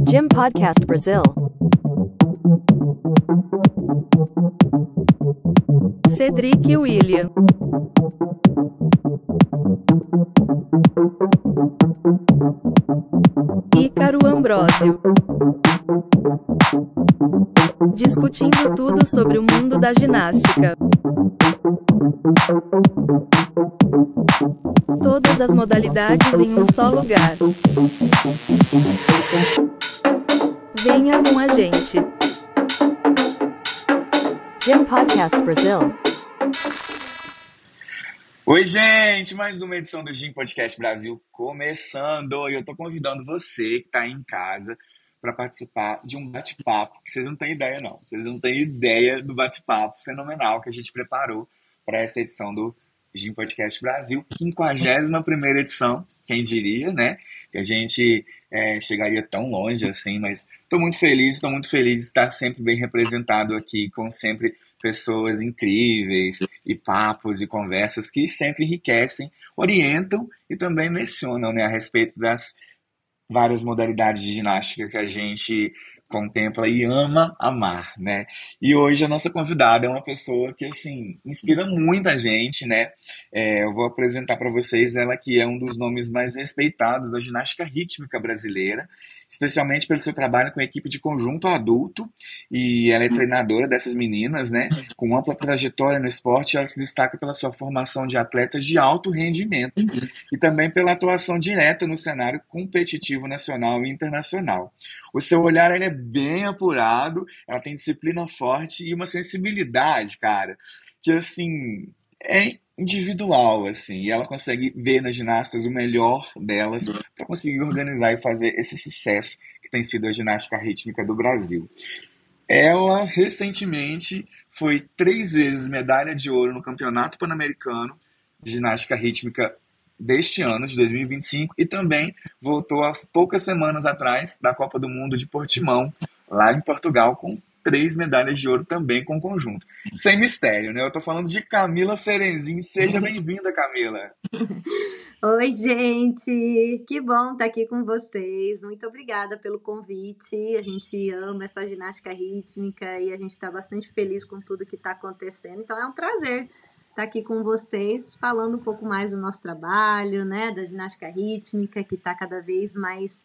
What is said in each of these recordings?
Gym Podcast Brasil. Cedric e William. Ícaro Ambrósio. Discutindo tudo sobre o mundo da ginástica. Todas as modalidades em um só lugar. Venha com a gente. Gym Podcast Brasil. Oi, gente! Mais uma edição do Gym Podcast Brasil começando. E eu tô convidando você que tá aí em casa para participar de um bate-papo que vocês não têm ideia, não. Vocês não têm ideia do bate-papo fenomenal que a gente preparou para essa edição do Gym Podcast Brasil, 51ª edição, quem diria, né? Que a gente chegaria tão longe assim, mas estou muito feliz de estar sempre bem representado aqui, com sempre pessoas incríveis e papos e conversas que sempre enriquecem, orientam e também mencionam, né, a respeito das várias modalidades de ginástica que a gente contempla e ama amar, né? E hoje a nossa convidada é uma pessoa que, assim, inspira muita gente, né? Eu vou apresentar para vocês ela que é um dos nomes mais respeitados da ginástica rítmica brasileira, especialmente pelo seu trabalho com a equipe de conjunto adulto, e ela é treinadora dessas meninas, né? Com ampla trajetória no esporte, ela se destaca pela sua formação de atletas de alto rendimento e também pela atuação direta no cenário competitivo nacional e internacional. O seu olhar ele é bem apurado, ela tem disciplina forte e uma sensibilidade, cara, que assim é individual, assim, e ela consegue ver nas ginastas o melhor delas para conseguir organizar e fazer esse sucesso que tem sido a ginástica rítmica do Brasil. Ela recentemente foi 3 vezes medalha de ouro no Campeonato Pan-Americano de Ginástica Rítmica deste ano, de 2025, e também voltou há poucas semanas atrás da Copa do Mundo de Portimão, lá em Portugal, com 3 medalhas de ouro também com o conjunto. Sem mistério, né? Eu tô falando de Camila Ferenzin. Seja bem-vinda, Camila. Oi, gente! Que bom estar aqui com vocês. Muito obrigada pelo convite. A gente ama essa ginástica rítmica e a gente está bastante feliz com tudo que está acontecendo. Então é um prazer estar aqui com vocês, falando um pouco mais do nosso trabalho, né, da ginástica rítmica, que está cada vez mais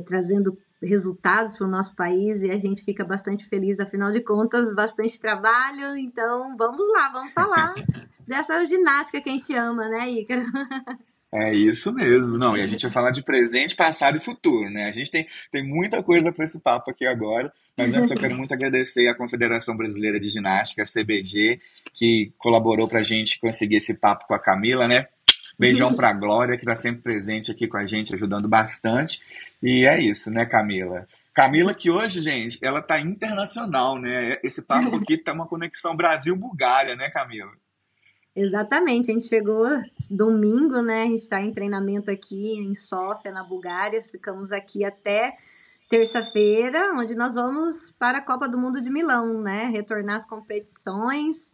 trazendo resultados para o nosso país e a gente fica bastante feliz, afinal de contas, bastante trabalho. Então vamos lá, vamos falar dessa ginástica que a gente ama, né, Ícaro? É isso mesmo. Não, e a gente vai falar de presente, passado e futuro, né? A gente tem muita coisa para esse papo aqui agora, mas antes eu quero muito agradecer à Confederação Brasileira de Ginástica, a CBG, que colaborou para a gente conseguir esse papo com a Camila, né? Beijão para a Glória, que está sempre presente aqui com a gente, ajudando bastante. E é isso, né, Camila? Camila que hoje, gente, ela tá internacional, né? Esse papo aqui tá uma conexão Brasil-Bulgária, né, Camila? Exatamente, a gente chegou domingo, né? A gente está em treinamento aqui em Sófia, na Bulgária. Ficamos aqui até terça-feira, onde nós vamos para a Copa do Mundo de Milão, né? Retornar às competições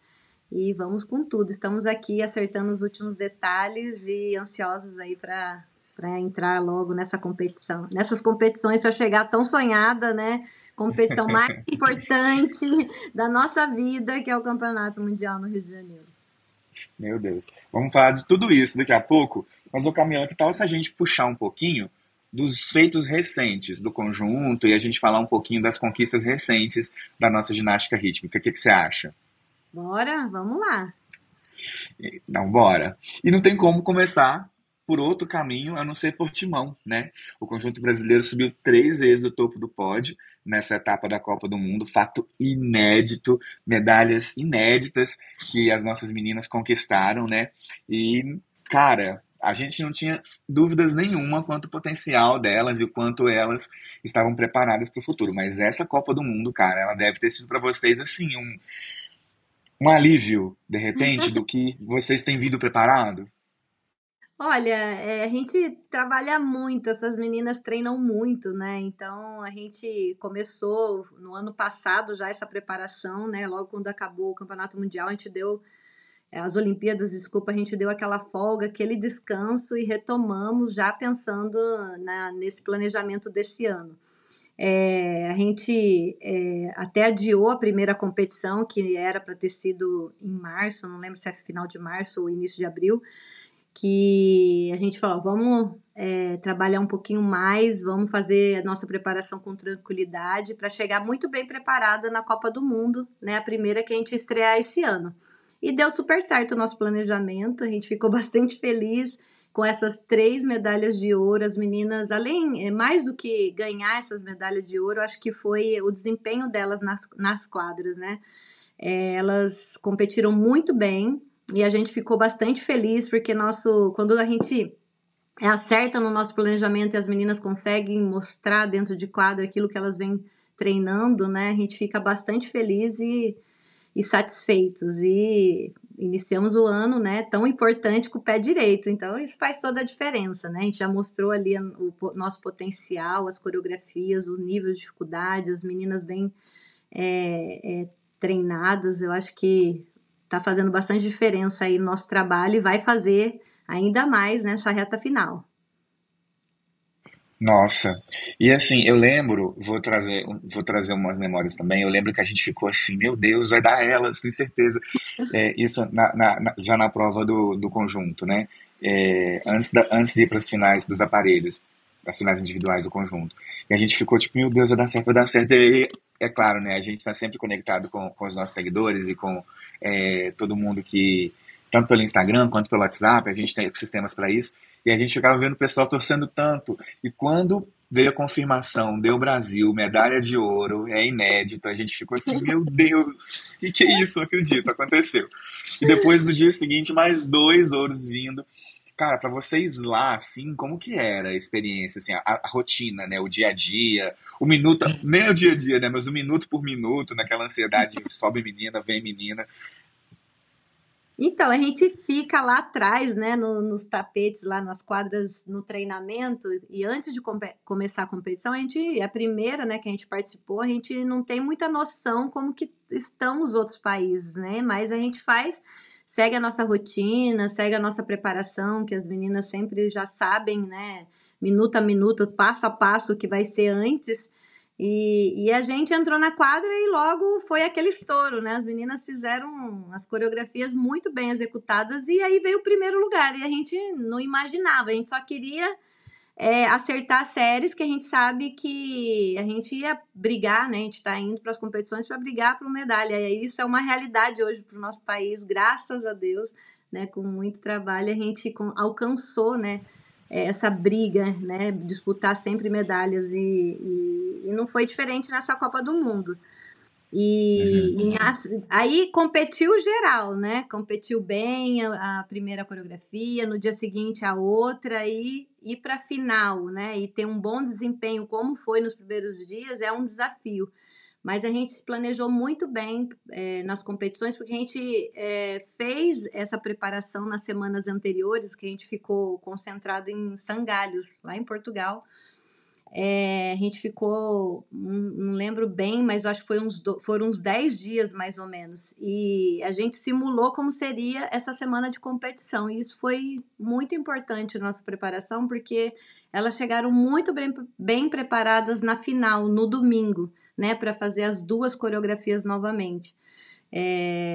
e vamos com tudo. Estamos aqui acertando os últimos detalhes e ansiosos aí para entrar logo nessa competição, nessas competições para chegar tão sonhada, né? Competição mais importante da nossa vida, que é o Campeonato Mundial no Rio de Janeiro. Meu Deus. Vamos falar de tudo isso daqui a pouco. Mas, ô Camila, que tal se a gente puxar um pouquinho dos feitos recentes do conjunto e a gente falar um pouquinho das conquistas recentes da nossa ginástica rítmica? O que você acha? Bora, vamos lá. Então, bora. E não tem como começar por outro caminho a não ser Portimão, né? O conjunto brasileiro subiu 3 vezes do topo do pódio nessa etapa da Copa do Mundo, fato inédito, medalhas inéditas que as nossas meninas conquistaram, né? E, cara, a gente não tinha dúvidas nenhuma quanto ao potencial delas e o quanto elas estavam preparadas para o futuro. Mas essa Copa do Mundo, cara, ela deve ter sido para vocês, assim, um alívio, de repente, do que vocês têm vindo preparado. Olha, a gente trabalha muito, essas meninas treinam muito, né? Então a gente começou no ano passado já essa preparação, né? Logo quando acabou o Campeonato Mundial, a gente deu as Olimpíadas, desculpa, a gente deu aquela folga, aquele descanso e retomamos já pensando nesse planejamento desse ano. A gente até adiou a primeira competição, que era para ter sido em março, não lembro se é final de março ou início de abril, que a gente falou, vamos trabalhar um pouquinho mais, vamos fazer a nossa preparação com tranquilidade para chegar muito bem preparada na Copa do Mundo, né? A primeira que a gente estrear esse ano. E deu super certo o nosso planejamento, a gente ficou bastante feliz com essas 3 medalhas de ouro. As meninas, além, mais do que ganhar essas medalhas de ouro, acho que foi o desempenho delas nas quadras, né? Elas competiram muito bem e a gente ficou bastante feliz porque quando a gente acerta no nosso planejamento e as meninas conseguem mostrar dentro de quadra aquilo que elas vêm treinando, né? A gente fica bastante feliz e satisfeitos. E iniciamos o ano, né, tão importante com o pé direito. Então, isso faz toda a diferença, né? A gente já mostrou ali o nosso potencial, as coreografias, o nível de dificuldade, as meninas bem treinadas. Eu acho que está fazendo bastante diferença aí no nosso trabalho e vai fazer ainda mais nessa reta final. Nossa, e assim, eu lembro, vou trazer umas memórias também. Eu lembro que a gente ficou assim, meu Deus, vai dar elas, tenho certeza. Isso já na prova do conjunto, né? Antes de ir para as finais dos aparelhos, as finais individuais do conjunto. E a gente ficou tipo, meu Deus, vai dar certo, vai dar certo. E é claro, né? A gente está sempre conectado com os nossos seguidores e com todo mundo que, tanto pelo Instagram quanto pelo WhatsApp, a gente tem sistemas para isso. E a gente ficava vendo o pessoal torcendo tanto. E quando veio a confirmação, deu Brasil, medalha de ouro, é inédito, a gente ficou assim, meu Deus, o que é isso? Não acredito, aconteceu. E depois no dia seguinte, mais 2 ouros vindo. Cara, para vocês lá, assim, como que era a experiência, assim, a rotina, né, o dia a dia, o minuto, nem o dia a dia, né, mas o minuto por minuto, naquela ansiedade, sobe menina, vem menina. Então, a gente fica lá atrás, né, nos tapetes, lá nas quadras, no treinamento, e antes de começar a competição, a primeira, né, que a gente participou, a gente não tem muita noção como que estão os outros países, né, mas a gente segue a nossa rotina, segue a nossa preparação, que as meninas sempre já sabem, né, minuto a minuto, passo a passo, o que vai ser antes. E a gente entrou na quadra e logo foi aquele estouro, né? As meninas fizeram as coreografias muito bem executadas e aí veio o primeiro lugar. E a gente não imaginava, a gente só queria acertar séries, que a gente sabe que a gente ia brigar, né? A gente está indo para as competições para brigar por medalha. E isso é uma realidade hoje para o nosso país, graças a Deus, né? Com muito trabalho a gente alcançou, né? Essa briga, né? Disputar sempre medalhas e não foi diferente nessa Copa do Mundo. Aí competiu geral, né? Competiu bem a primeira coreografia, no dia seguinte a outra e ir para a final, né? E ter um bom desempenho como foi nos primeiros dias é um desafio. Mas a gente planejou muito bem nas competições, porque a gente fez essa preparação nas semanas anteriores, que a gente ficou concentrado em Sangalhos, lá em Portugal. A gente ficou, não lembro bem, mas eu acho que foram uns 10 dias mais ou menos. E a gente simulou como seria essa semana de competição. E isso foi muito importante na nossa preparação, porque elas chegaram muito bem preparadas na final, no domingo, né, para fazer as 2 coreografias novamente.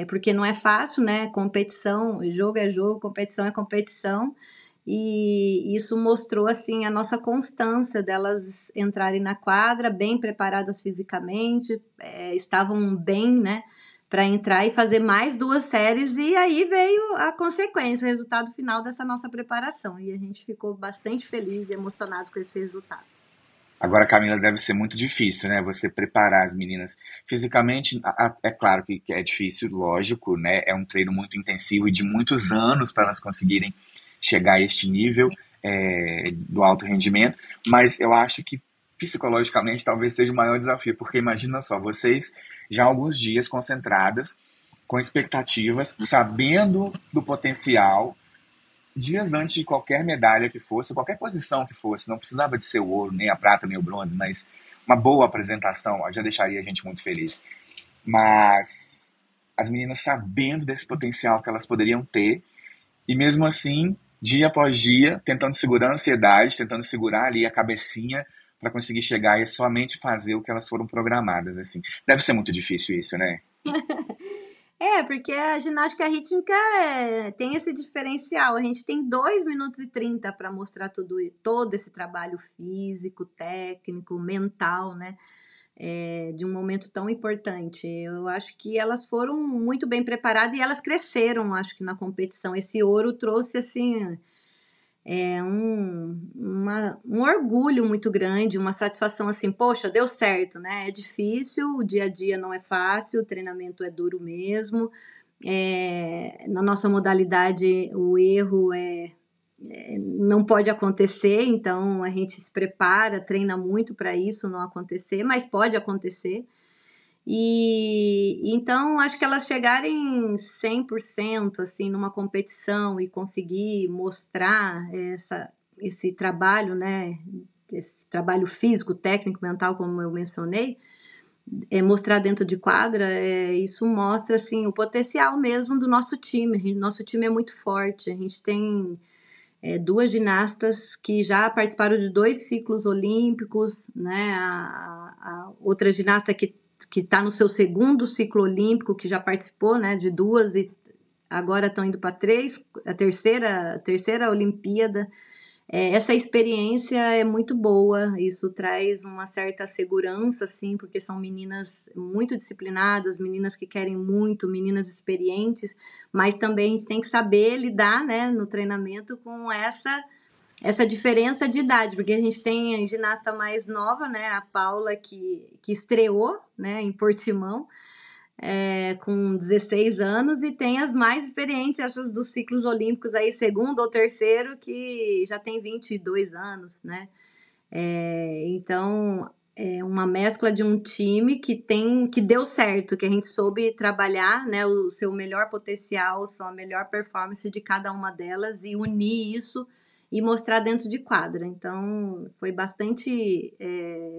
Porque não é fácil, né? Competição, jogo é jogo, competição é competição. E isso mostrou assim a nossa constância delas entrarem na quadra bem preparadas fisicamente, estavam bem, né, para entrar e fazer mais 2 séries, e aí veio a consequência, o resultado final dessa nossa preparação, e a gente ficou bastante feliz e emocionados com esse resultado. Agora, Camila, deve ser muito difícil, né? Você preparar as meninas fisicamente. É claro que é difícil, lógico, né? É um treino muito intensivo e de muitos anos para elas conseguirem chegar a este nível do alto rendimento. Mas eu acho que psicologicamente talvez seja o maior desafio, porque imagina só, vocês já há alguns dias concentradas, com expectativas, sabendo do potencial dias antes de qualquer medalha que fosse, qualquer posição que fosse, não precisava de ser o ouro, nem a prata, nem o bronze, mas uma boa apresentação já deixaria a gente muito feliz. Mas as meninas sabendo desse potencial que elas poderiam ter, e mesmo assim, dia após dia, tentando segurar a ansiedade, tentando segurar ali a cabecinha para conseguir chegar e somente fazer o que elas foram programadas, assim. Deve ser muito difícil isso, né? Porque a ginástica rítmica tem esse diferencial. A gente tem 2 minutos e 30 para mostrar todo esse trabalho físico, técnico, mental, né? De um momento tão importante. Eu acho que elas foram muito bem preparadas e elas cresceram, acho que na competição. Esse ouro trouxe, assim, um orgulho muito grande, uma satisfação assim, poxa, deu certo, né? É difícil, o dia a dia não é fácil, o treinamento é duro mesmo. Na nossa modalidade, o erro não pode acontecer, então a gente se prepara, treina muito para isso não acontecer, mas pode acontecer. E então acho que elas chegarem 100% assim numa competição e conseguir mostrar esse trabalho, né? Esse trabalho físico, técnico, mental, como eu mencionei, mostrar dentro de quadra, isso mostra assim o potencial mesmo do nosso time. Nosso time é muito forte, a gente tem 2 ginastas que já participaram de 2 ciclos olímpicos, né? A outra ginasta que está no seu 2º ciclo olímpico, que já participou, né, de 2 e agora estão indo para 3, a terceira Olimpíada. Essa experiência é muito boa, isso traz uma certa segurança, assim, porque são meninas muito disciplinadas, meninas que querem muito, meninas experientes, mas também a gente tem que saber lidar, né, no treinamento com essa diferença de idade, porque a gente tem a ginasta mais nova, né, a Paula, que estreou, né, em Portimão, com 16 anos, e tem as mais experientes, essas dos ciclos olímpicos aí, 2º ou 3º, que já tem 22 anos, né? Então, é uma mescla de um time que deu certo, que a gente soube trabalhar, né, o seu melhor potencial, sua melhor performance de cada uma delas e unir isso e mostrar dentro de quadra. Então, foi bastante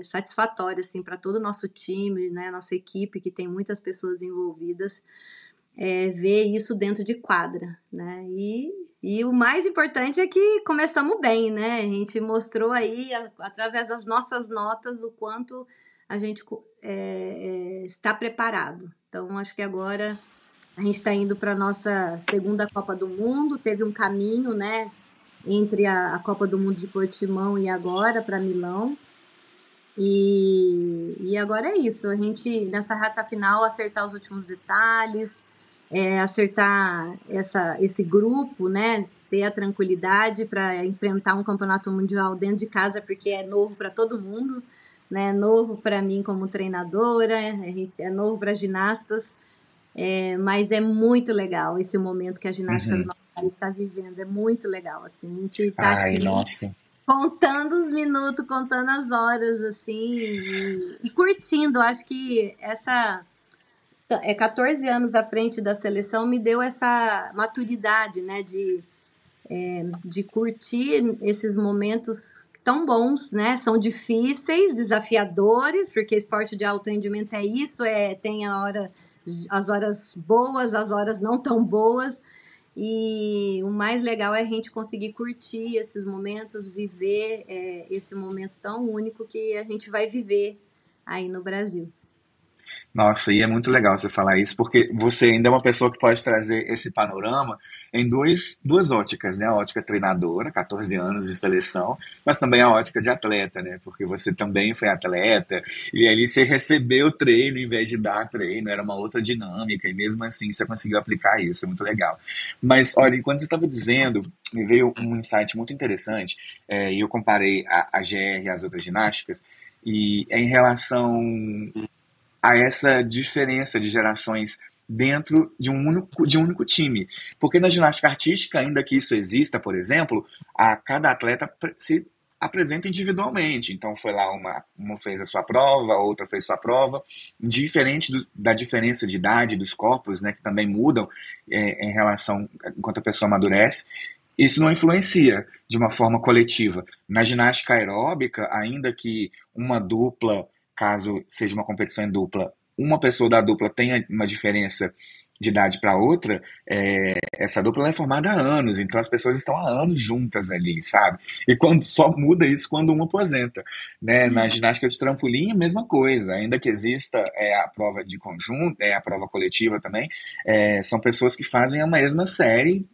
satisfatório assim, para todo o nosso time, né, nossa equipe, que tem muitas pessoas envolvidas, ver isso dentro de quadra, né? E o mais importante é que começamos bem, né? A gente mostrou aí, através das nossas notas, o quanto a gente está preparado. Então, acho que agora a gente está indo para a nossa 2ª Copa do Mundo. Teve um caminho, né, entre a Copa do Mundo de Portimão e agora para Milão. E agora é isso, a gente, nessa reta final, acertar os últimos detalhes, acertar esse grupo, né? Ter a tranquilidade para enfrentar um campeonato mundial dentro de casa, porque é novo para todo mundo, né? É novo para mim como treinadora, é novo para ginastas, mas é muito legal esse momento que a ginástica do Uhum. nosso país está vivendo, é muito legal, assim, a gente está Ai, aqui nossa. contando os minutos, contando as horas, assim, e curtindo. Acho que 14 anos à frente da seleção me deu essa maturidade, né, de curtir esses momentos tão bons, né? São difíceis, desafiadores, porque esporte de alto rendimento é isso, tem as horas boas, as horas não tão boas. E o mais legal é a gente conseguir curtir esses momentos, viver esse momento tão único que a gente vai viver aí no Brasil. Nossa, e é muito legal você falar isso, porque você ainda é uma pessoa que pode trazer esse panorama em duas óticas, né? A ótica treinadora, 14 anos de seleção, mas também a ótica de atleta, né? Porque você também foi atleta, e ali você recebeu treino em vez de dar treino, era uma outra dinâmica, e mesmo assim você conseguiu aplicar isso, é muito legal. Mas, olha, enquanto você estava dizendo, me veio um insight muito interessante, e eu comparei a GR às outras ginásticas, e é em relação a essa diferença de gerações dentro de um único time. Porque na ginástica artística, ainda que isso exista, por exemplo, cada atleta se apresenta individualmente. Então foi lá uma fez a sua prova, a outra fez sua prova, diferente da diferença de idade dos corpos, né, que também mudam em relação enquanto a pessoa amadurece. Isso não influencia de uma forma coletiva. Na ginástica aeróbica, ainda que uma dupla, caso seja uma competição em dupla, uma pessoa da dupla tenha uma diferença de idade para outra, essa dupla é formada há anos, então as pessoas estão há anos juntas ali, sabe? E quando só muda isso quando um aposenta, né? Na ginástica de trampolim, a mesma coisa, ainda que exista a prova de conjunto, a prova coletiva também, são pessoas que fazem a mesma série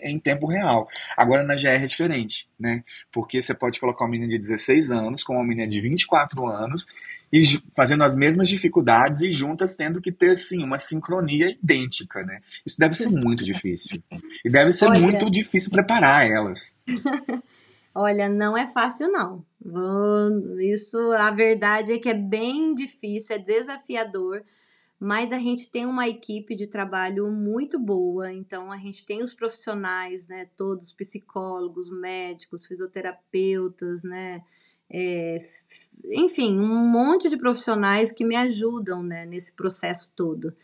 em tempo real. Agora na GR é diferente, né? Porque você pode colocar uma menina de 16 anos com uma menina de 24 anos e fazendo as mesmas dificuldades e juntas tendo que ter assim uma sincronia idêntica, né? Isso deve ser muito difícil. E deve ser Olha, muito difícil preparar elas. olha, não é fácil não. Isso, a verdade é que é bem difícil, é desafiador, mas a gente tem uma equipe de trabalho muito boa, então a gente tem os profissionais, né, todos psicólogos, médicos, fisioterapeutas, né, enfim, um monte de profissionais que me ajudam, né, nesse processo todo.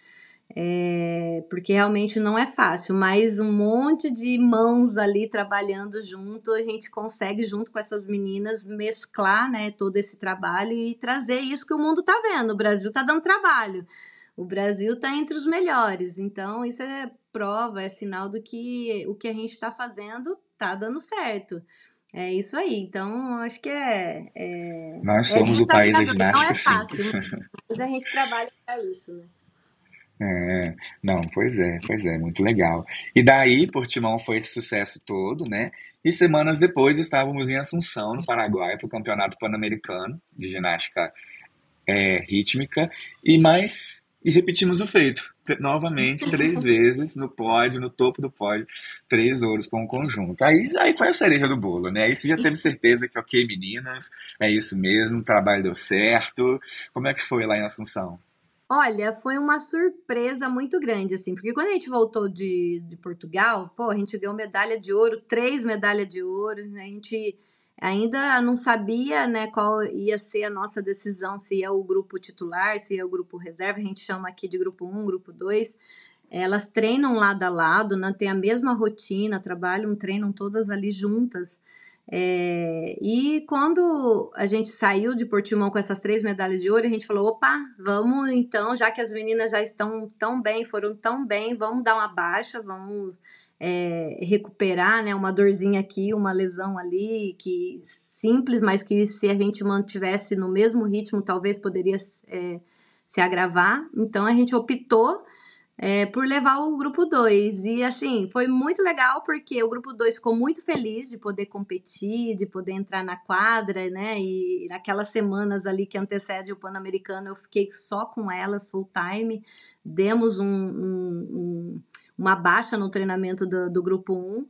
Porque realmente não é fácil, mas um monte de mãos ali trabalhando junto, a gente consegue, junto com essas meninas, mesclar, né, todo esse trabalho e trazer isso que o mundo está vendo. O Brasil está dando trabalho, o Brasil está entre os melhores, então isso é prova, é sinal do que o que a gente está fazendo está dando certo. É isso aí, então acho que Nós é somos o país da desafiador, não ginástica, é sim. fácil, mas a gente trabalha para isso, né? É, não, pois é, muito legal. E daí, Portimão foi esse sucesso todo, né? E semanas depois estávamos em Assunção, no Paraguai, para o Campeonato Pan-Americano de Ginástica rítmica, e repetimos o feito. Novamente, 3 vezes no pódio, no topo do pódio, 3 ouros com o conjunto. Aí foi a cereja do bolo, né? Aí você já teve certeza que, ok, meninas, é isso mesmo, o trabalho deu certo. Como é que foi lá em Assunção? Olha, foi uma surpresa muito grande, assim, porque quando a gente voltou de Portugal, pô, a gente ganhou medalha de ouro, 3 medalhas de ouro, né? A gente ainda não sabia, né, qual ia ser a nossa decisão, se é o grupo titular, se é o grupo reserva, a gente chama aqui de grupo um, grupo 2. Elas treinam lado a lado, né, tem a mesma rotina, trabalham, treinam todas ali juntas. E quando a gente saiu de Portimão com essas 3 medalhas de ouro, a gente falou: opa, vamos então, já que as meninas já estão tão bem, foram tão bem, vamos dar uma baixa, vamos recuperar, né? Uma dorzinha aqui, uma lesão ali, que simples, mas que se a gente mantivesse no mesmo ritmo, talvez poderia se agravar. Então a gente optou por levar o grupo 2. E assim, foi muito legal porque o grupo 2 ficou muito feliz de poder competir, de poder entrar na quadra, né? E naquelas semanas ali que antecede o Pan-Americano, eu fiquei só com elas full time. Demos uma baixa no treinamento do grupo 1.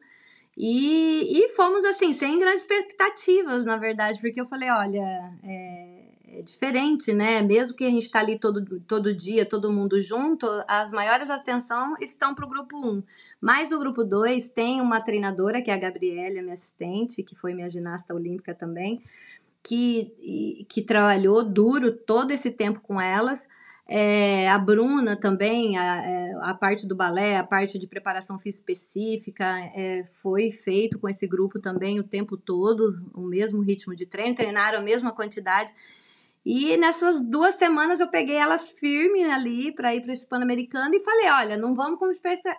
E fomos assim, sem grandes expectativas, na verdade, porque eu falei, olha, é diferente, né? Mesmo que a gente está ali todo dia, todo mundo junto, as maiores atenção estão para o grupo 1. Mas no grupo 2 tem uma treinadora, que é a Gabriela, minha assistente, que foi minha ginasta olímpica também, que trabalhou duro todo esse tempo com elas. A Bruna também, a parte do balé, a parte de preparação física específica, foi feito com esse grupo também o tempo todo, o mesmo ritmo de treino, treinaram a mesma quantidade. E nessas 2 semanas eu peguei elas firme ali para ir para esse Pan-Americano e falei, olha, não vamos com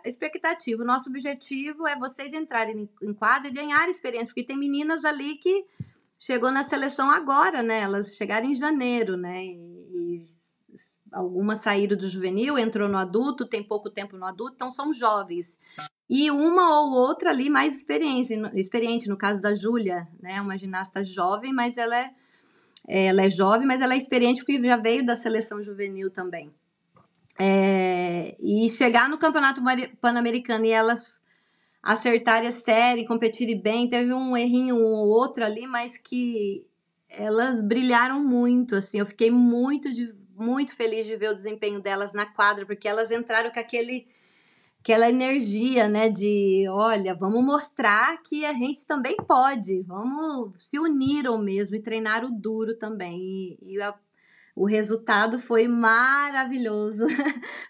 expectativa, o nosso objetivo é vocês entrarem em quadra e ganharem experiência, porque tem meninas ali que chegou na seleção agora, né? Elas chegaram em janeiro, né? E algumas saíram do juvenil, entrou no adulto, tem pouco tempo no adulto, então são jovens. E uma ou outra ali mais experiente, no caso da Júlia, né? Uma ginasta jovem, mas ela é jovem, mas ela é experiente porque já veio da seleção juvenil também. E chegar no Campeonato Pan-Americano e elas acertarem a série, competirem bem, teve um errinho ou outro ali, mas que elas brilharam muito, assim, eu fiquei muito feliz de ver o desempenho delas na quadra, porque elas entraram com aquela energia, né, de, olha, vamos mostrar que a gente também pode, vamos, se uniram mesmo e treinaram duro também, o resultado foi maravilhoso,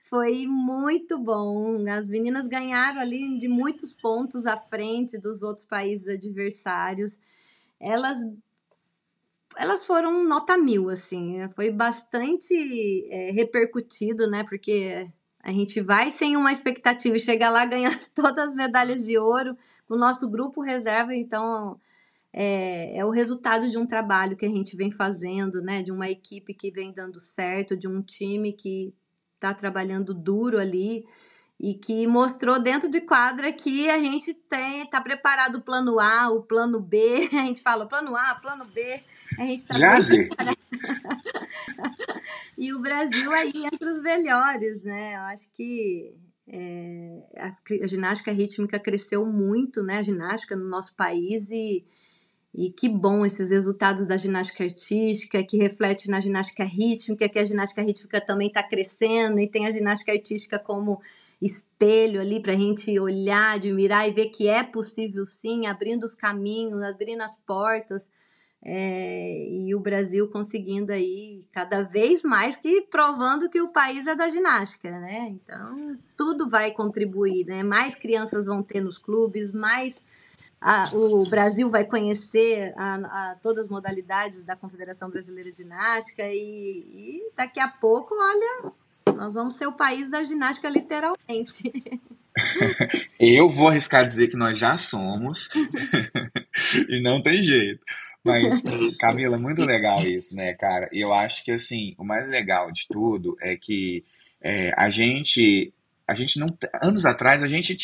foi muito bom. As meninas ganharam ali de muitos pontos à frente dos outros países adversários. Elas foram nota 1000, assim, foi bastante repercutido, né? Porque A gente vai sem uma expectativa e chega lá ganhando todas as medalhas de ouro com o nosso grupo reserva, então é o resultado de um trabalho que a gente vem fazendo, né? De uma equipe que vem dando certo, de um time que está trabalhando duro ali e que mostrou dentro de quadra que a gente está preparado o plano A, o plano B, a gente fala plano A, plano B, a gente está bem. Jazer, E o Brasil aí entre os melhores, né? Eu acho que a ginástica rítmica cresceu muito, né? A ginástica no nosso país e que bom esses resultados da ginástica artística, que reflete na ginástica rítmica, que a ginástica rítmica também está crescendo, e tem a ginástica artística como espelho ali para a gente olhar, admirar e ver que é possível sim, abrindo os caminhos, abrindo as portas, e o Brasil conseguindo aí cada vez mais, que provando que o país é da ginástica, né? Então, tudo vai contribuir, né? Mais crianças vão ter nos clubes, mais... o Brasil vai conhecer todas as modalidades da Confederação Brasileira de Ginástica e daqui a pouco, olha, nós vamos ser o país da ginástica literalmente. eu vou arriscar dizer que nós já somos e não tem jeito. Mas, Camila, muito legal isso, né, cara? E eu acho que, assim, o mais legal de tudo é que a gente não, anos atrás, a gente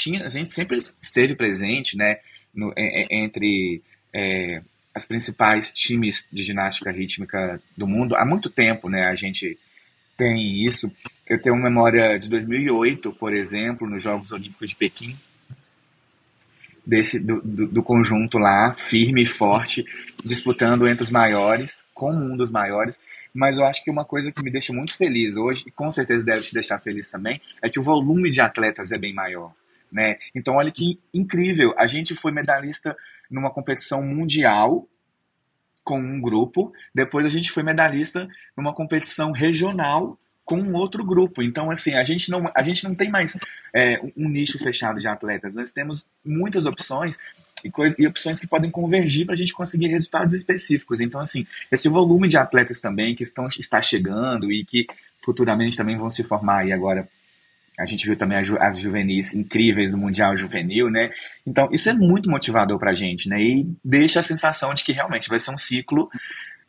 sempre esteve presente, né, entre as principais times de ginástica rítmica do mundo há muito tempo, né? A gente tem isso. Eu tenho uma memória de 2008, por exemplo, nos Jogos Olímpicos de Pequim, do conjunto lá, firme e forte, disputando entre os maiores, como um dos maiores. Mas eu acho que uma coisa que me deixa muito feliz hoje, e com certeza deve te deixar feliz também, é que o volume de atletas é bem maior, né? Então, olha que incrível, a gente foi medalhista numa competição mundial com um grupo, depois a gente foi medalhista numa competição regional com um outro grupo. Então, assim, a gente não tem mais um nicho fechado de atletas, nós temos muitas opções e opções que podem convergir para a gente conseguir resultados específicos. Então, assim, esse volume de atletas também que está chegando e que futuramente também vão se formar aí agora. A gente viu também as juvenis incríveis do Mundial Juvenil, né? Então, isso é muito motivador pra gente, né? E deixa a sensação de que realmente vai ser um ciclo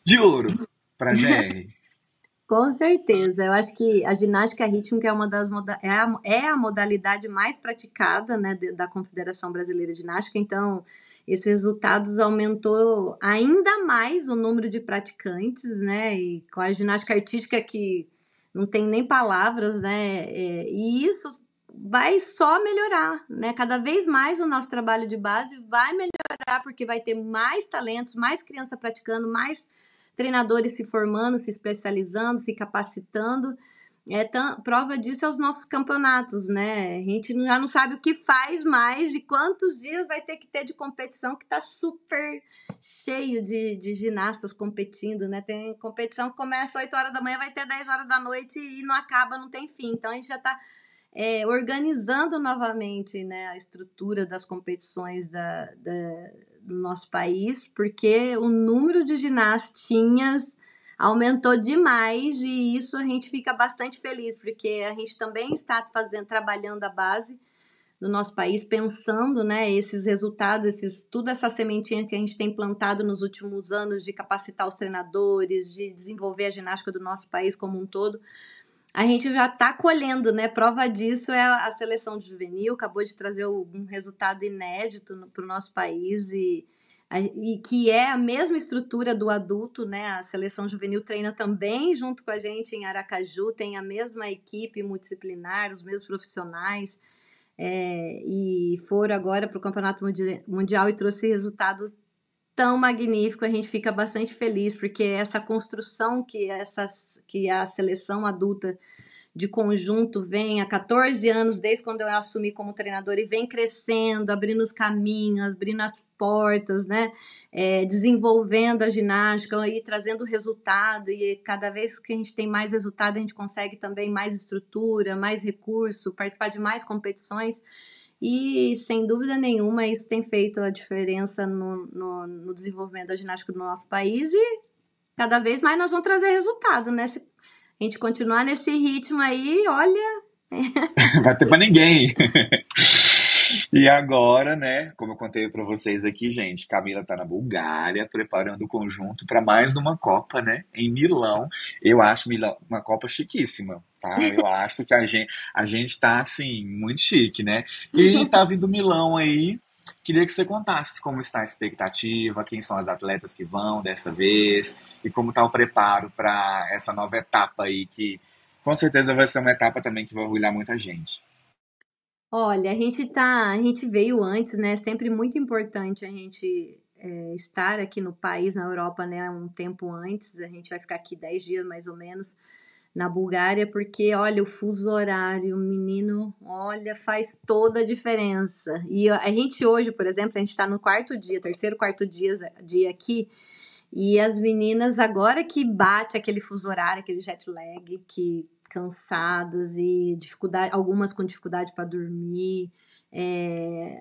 de ouro pra GR. Com certeza, eu acho que a ginástica rítmica é uma das é a modalidade mais praticada, né, da Confederação Brasileira de Ginástica, então esses resultados aumentou ainda mais o número de praticantes, né, e com a ginástica artística que não tem nem palavras, né, e isso vai só melhorar, né, cada vez mais o nosso trabalho de base vai melhorar, porque vai ter mais talentos, mais criança praticando, mais treinadores se formando, se especializando, se capacitando. Prova disso é os nossos campeonatos, né? A gente já não sabe o que faz mais, de quantos dias vai ter que ter de competição, que está super cheio de ginastas competindo, né? Tem competição que começa às 8 horas da manhã, vai ter 10 horas da noite e não acaba, não tem fim. Então, a gente já está organizando novamente, né, a estrutura das competições do nosso país, porque o número de ginastinhas aumentou demais e isso a gente fica bastante feliz, porque a gente também está trabalhando a base do nosso país, pensando, né, esses resultados, toda essa sementinha que a gente tem plantado nos últimos anos de capacitar os treinadores, de desenvolver a ginástica do nosso país como um todo. A gente já está colhendo, né? Prova disso é a seleção de juvenil, acabou de trazer um resultado inédito para o nosso país e que é a mesma estrutura do adulto, né? A seleção juvenil treina também junto com a gente em Aracaju, tem a mesma equipe multidisciplinar, os mesmos profissionais, e foram agora para o Campeonato Mundial e trouxe resultado tão magnífico, a gente fica bastante feliz, porque essa construção que a seleção adulta de conjunto vem há 14 anos, desde quando eu assumi como treinadora, e vem crescendo, abrindo os caminhos, abrindo as portas, né? Desenvolvendo a ginástica e trazendo resultado, e cada vez que a gente tem mais resultado, a gente consegue também mais estrutura, mais recurso, participar de mais competições. E, sem dúvida nenhuma, isso tem feito a diferença no desenvolvimento da ginástica do nosso país e cada vez mais nós vamos trazer resultado, né? Se a gente continuar nesse ritmo aí, olha, Vai ter pra ninguém. E agora, né, como eu contei pra vocês aqui, gente, Camila tá na Bulgária, preparando o conjunto para mais uma Copa, né, em Milão. Eu acho Milão uma Copa chiquíssima, tá? Eu acho que a gente tá, assim, muito chique, né? E tá vindo Milão aí. Queria que você contasse como está a expectativa, quem são as atletas que vão dessa vez e como está o preparo para essa nova etapa aí, que com certeza vai ser uma etapa também que vai orgulhar muita gente. Olha, a gente veio antes, né? Sempre muito importante a gente estar aqui no país, na Europa, né? Um tempo antes. A gente vai ficar aqui 10 dias mais ou menos na Bulgária, porque olha, o fuso horário, menino, olha, faz toda a diferença. E a gente hoje, por exemplo, a gente está no quarto dia, terceiro, quarto dia aqui. E as meninas, agora que bate aquele fuso horário, aquele jet lag, que cansadas e dificuldade, algumas com dificuldade para dormir,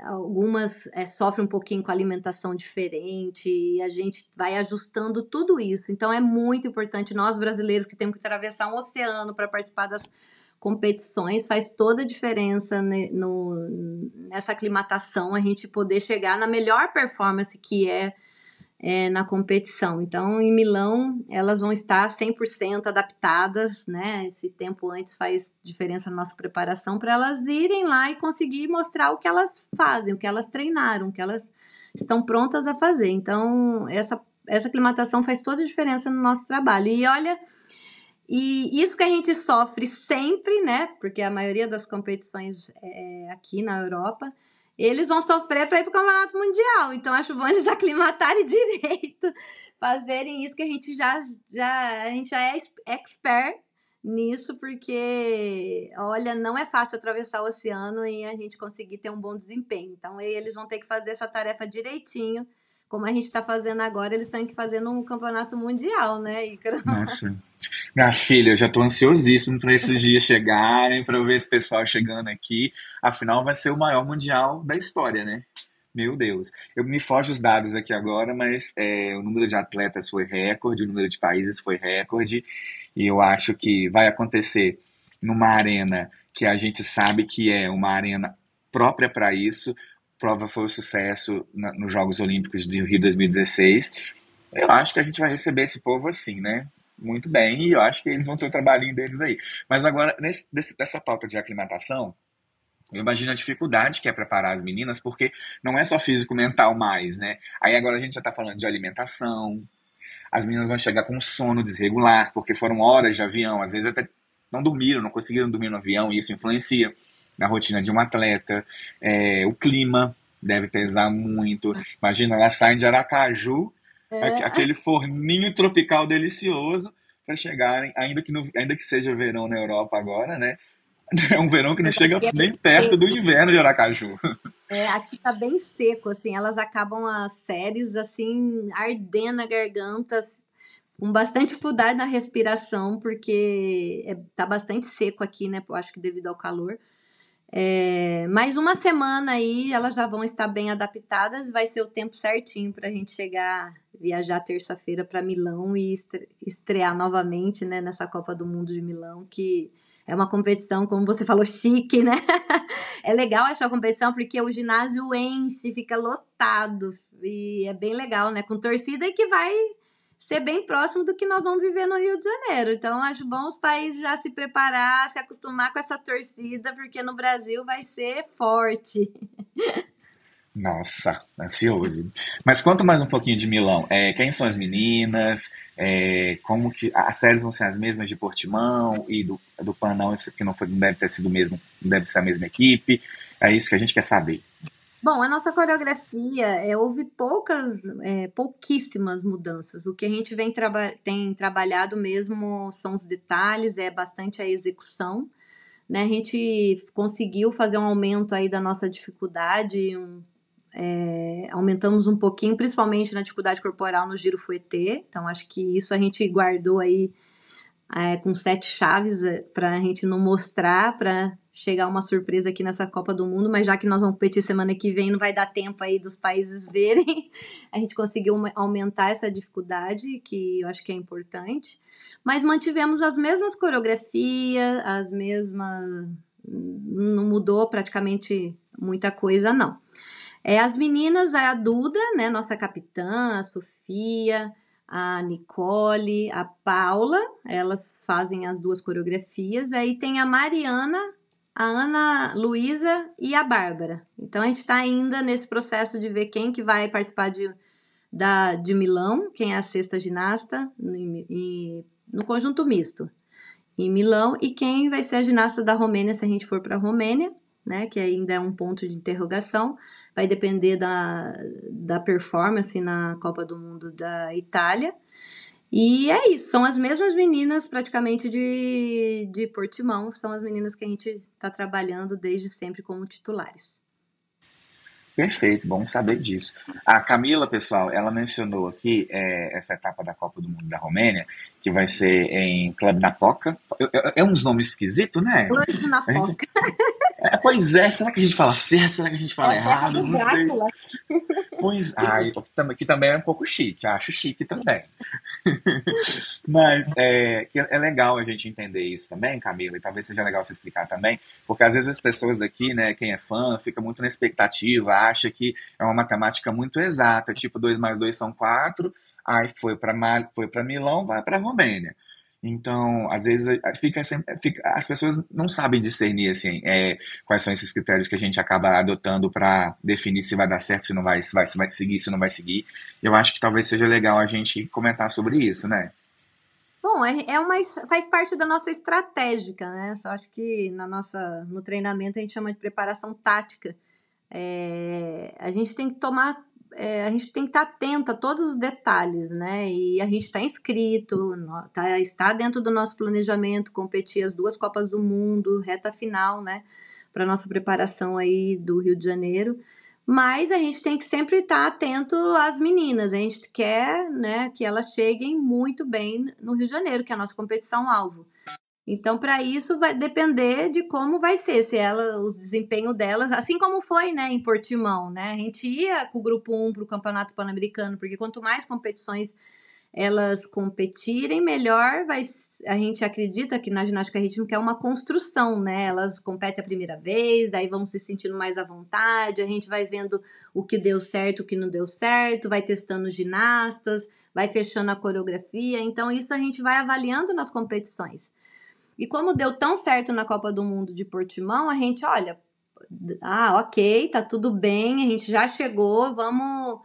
algumas sofrem um pouquinho com alimentação diferente, e a gente vai ajustando tudo isso. Então é muito importante, nós brasileiros que temos que atravessar um oceano para participar das competições, faz toda a diferença nessa aclimatação, a gente poder chegar na melhor performance que na competição. Então, em Milão, elas vão estar 100% adaptadas, né? Esse tempo antes faz diferença na nossa preparação para elas irem lá e conseguir mostrar o que elas fazem, o que elas treinaram, o que elas estão prontas a fazer. Então, essa aclimatação faz toda a diferença no nosso trabalho. E olha, e isso que a gente sofre sempre, né? Porque a maioria das competições aqui na Europa, eles vão sofrer para ir para o Campeonato Mundial. Então, acho bom eles aclimatarem direito, fazerem isso que a gente a gente já é expert nisso, porque, olha, não é fácil atravessar o oceano e a gente conseguir ter um bom desempenho. Então, eles vão ter que fazer essa tarefa direitinho, como a gente está fazendo agora, eles têm que fazer no Campeonato Mundial, né, Ícaro? Nossa, minha filha, eu já tô ansiosíssimo para esses dias chegarem, para eu ver esse pessoal chegando aqui. Afinal, vai ser o maior mundial da história, né? Meu Deus. Eu me foge os dados aqui agora, mas o número de atletas foi recorde, o número de países foi recorde, e eu acho que vai acontecer numa arena que a gente sabe que é uma arena própria para isso. A prova foi um sucesso nos Jogos Olímpicos de Rio 2016. Eu acho que a gente vai receber esse povo assim, né? Muito bem, e eu acho que eles vão ter o trabalhinho deles aí. Mas agora, nessa pauta de aclimatação, eu imagino a dificuldade que é preparar as meninas, porque não é só físico-mental mais, né? Aí agora a gente já tá falando de alimentação, as meninas vão chegar com sono desregular, porque foram horas de avião, às vezes até não dormiram, não conseguiram dormir no avião, e isso influencia na rotina de um atleta. O clima deve pesar muito. Imagina, elas saem de Aracaju, aquele forninho tropical delicioso, para chegarem, ainda que seja verão na Europa agora, né? É um verão que não chega nem perto do inverno de Aracaju. Aqui tá bem seco, assim, elas acabam as séries, assim, ardendo a garganta, com bastante dificuldade na respiração, porque tá bastante seco aqui, né, eu acho que devido ao calor. Mais uma semana aí, elas já vão estar bem adaptadas, vai ser o tempo certinho pra gente viajar terça-feira para Milão e estrear novamente, né, nessa Copa do Mundo de Milão, que é uma competição, como você falou, chique, né? É legal essa competição porque o ginásio enche, fica lotado e é bem legal, né? Com torcida e que vai ser bem próximo do que nós vamos viver no Rio de Janeiro. Então, acho bom os países já se preparar, se acostumar com essa torcida, porque no Brasil vai ser forte. Nossa, ansioso. Mas conta mais um pouquinho de Milão. Quem são as meninas? Como que as séries vão ser as mesmas de Portimão e do Panão, isso que não deve ter sido o mesmo, não deve ser a mesma equipe. É isso que a gente quer saber. Bom, a nossa coreografia houve pouquíssimas mudanças. O que a gente tem trabalhado mesmo são os detalhes, bastante a execução, né? A gente conseguiu fazer um aumento aí da nossa dificuldade, aumentamos um pouquinho, principalmente na dificuldade corporal no giro fouetté. Então, acho que isso a gente guardou aí com 7 chaves para a gente não mostrar, para chegar uma surpresa aqui nessa Copa do Mundo, mas já que nós vamos competir semana que vem, não vai dar tempo aí dos países verem. A gente conseguiu aumentar essa dificuldade, que eu acho que é importante, mas mantivemos as mesmas coreografias, não mudou praticamente muita coisa, não. As meninas, a Duda, né, nossa capitã, a Sofia, a Nicole, a Paula, elas fazem as 2 coreografias. Aí tem a Mariana, a Ana Luísa e a Bárbara. Então a gente está ainda nesse processo de ver quem que vai participar de Milão, quem é a sexta ginasta no conjunto misto em Milão, e quem vai ser a ginasta da Romênia se a gente for para a Romênia, né, que ainda é um ponto de interrogação. Vai depender da performance na Copa do Mundo da Itália. E é isso, são as mesmas meninas praticamente de Portimão, são as meninas que a gente está trabalhando desde sempre como titulares. Perfeito, bom saber disso. A Camila, pessoal, ela mencionou aqui essa etapa da Copa do Mundo da Romênia, que vai ser em Club Napoca. É uns nomes esquisitos, né? Club Napoca. Pois é, será que a gente fala certo? Será que a gente fala errado? Não sei. Pois, que também é um pouco chique, acho chique também. Mas que é legal a gente entender isso também, Camila, e talvez seja legal você explicar também, porque às vezes as pessoas daqui, né, quem é fã, fica muito na expectativa, acha que é uma matemática muito exata, tipo 2 mais 2 são 4, aí foi para Milão, vai para Romênia. Então, às vezes as pessoas não sabem discernir assim, quais são esses critérios que a gente acaba adotando para definir se vai dar certo, se não vai, se vai seguir, se não vai seguir. Eu acho que talvez seja legal a gente comentar sobre isso, né? Bom, faz parte da nossa estratégica, né? Só acho que no treinamento a gente chama de preparação tática. A gente tem que a gente tem que estar atento a todos os detalhes, né? E a gente está inscrito, está dentro do nosso planejamento, competir as 2 Copas do Mundo, reta final, né? Para nossa preparação aí do Rio de Janeiro. Mas a gente tem que sempre estar atento às meninas. A gente quer, né, que elas cheguem muito bem no Rio de Janeiro, que é a nossa competição-alvo. Então, para isso, vai depender de como vai ser, o desempenho delas, assim como foi, né, em Portimão, né? A gente ia com o grupo 1 para o Campeonato Pan-Americano, porque quanto mais competições elas competirem, melhor a gente acredita que na ginástica rítmica é uma construção, né? Elas competem a primeira vez, daí vão se sentindo mais à vontade, a gente vai vendo o que deu certo, o que não deu certo, vai testando ginastas, vai fechando a coreografia, então isso a gente vai avaliando nas competições. E como deu tão certo na Copa do Mundo de Portimão, a gente, olha, ok, tá tudo bem, a gente já chegou, vamos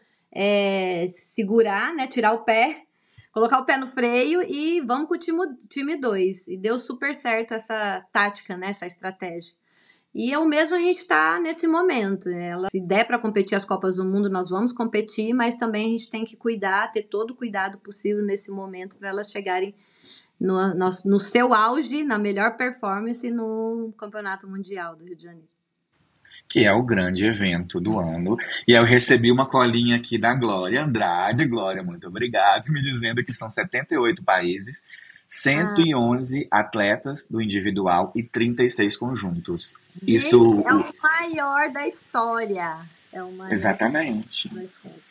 segurar, né, tirar o pé, colocar o pé no freio e vamos com o time 2. E deu super certo essa tática, né, essa estratégia. E o mesmo a gente tá nesse momento. Se der para competir as Copas do Mundo, nós vamos competir, mas também a gente tem que ter todo o cuidado possível nesse momento para elas chegarem no seu auge, na melhor performance no Campeonato Mundial do Rio de Janeiro. Que é o grande evento do ano. E eu recebi uma colinha aqui da Glória Andrade. Glória, muito obrigado, me dizendo que são 78 países, 111 atletas do individual e 36 conjuntos. Gente, Isso é o maior da história. Exatamente. Da história.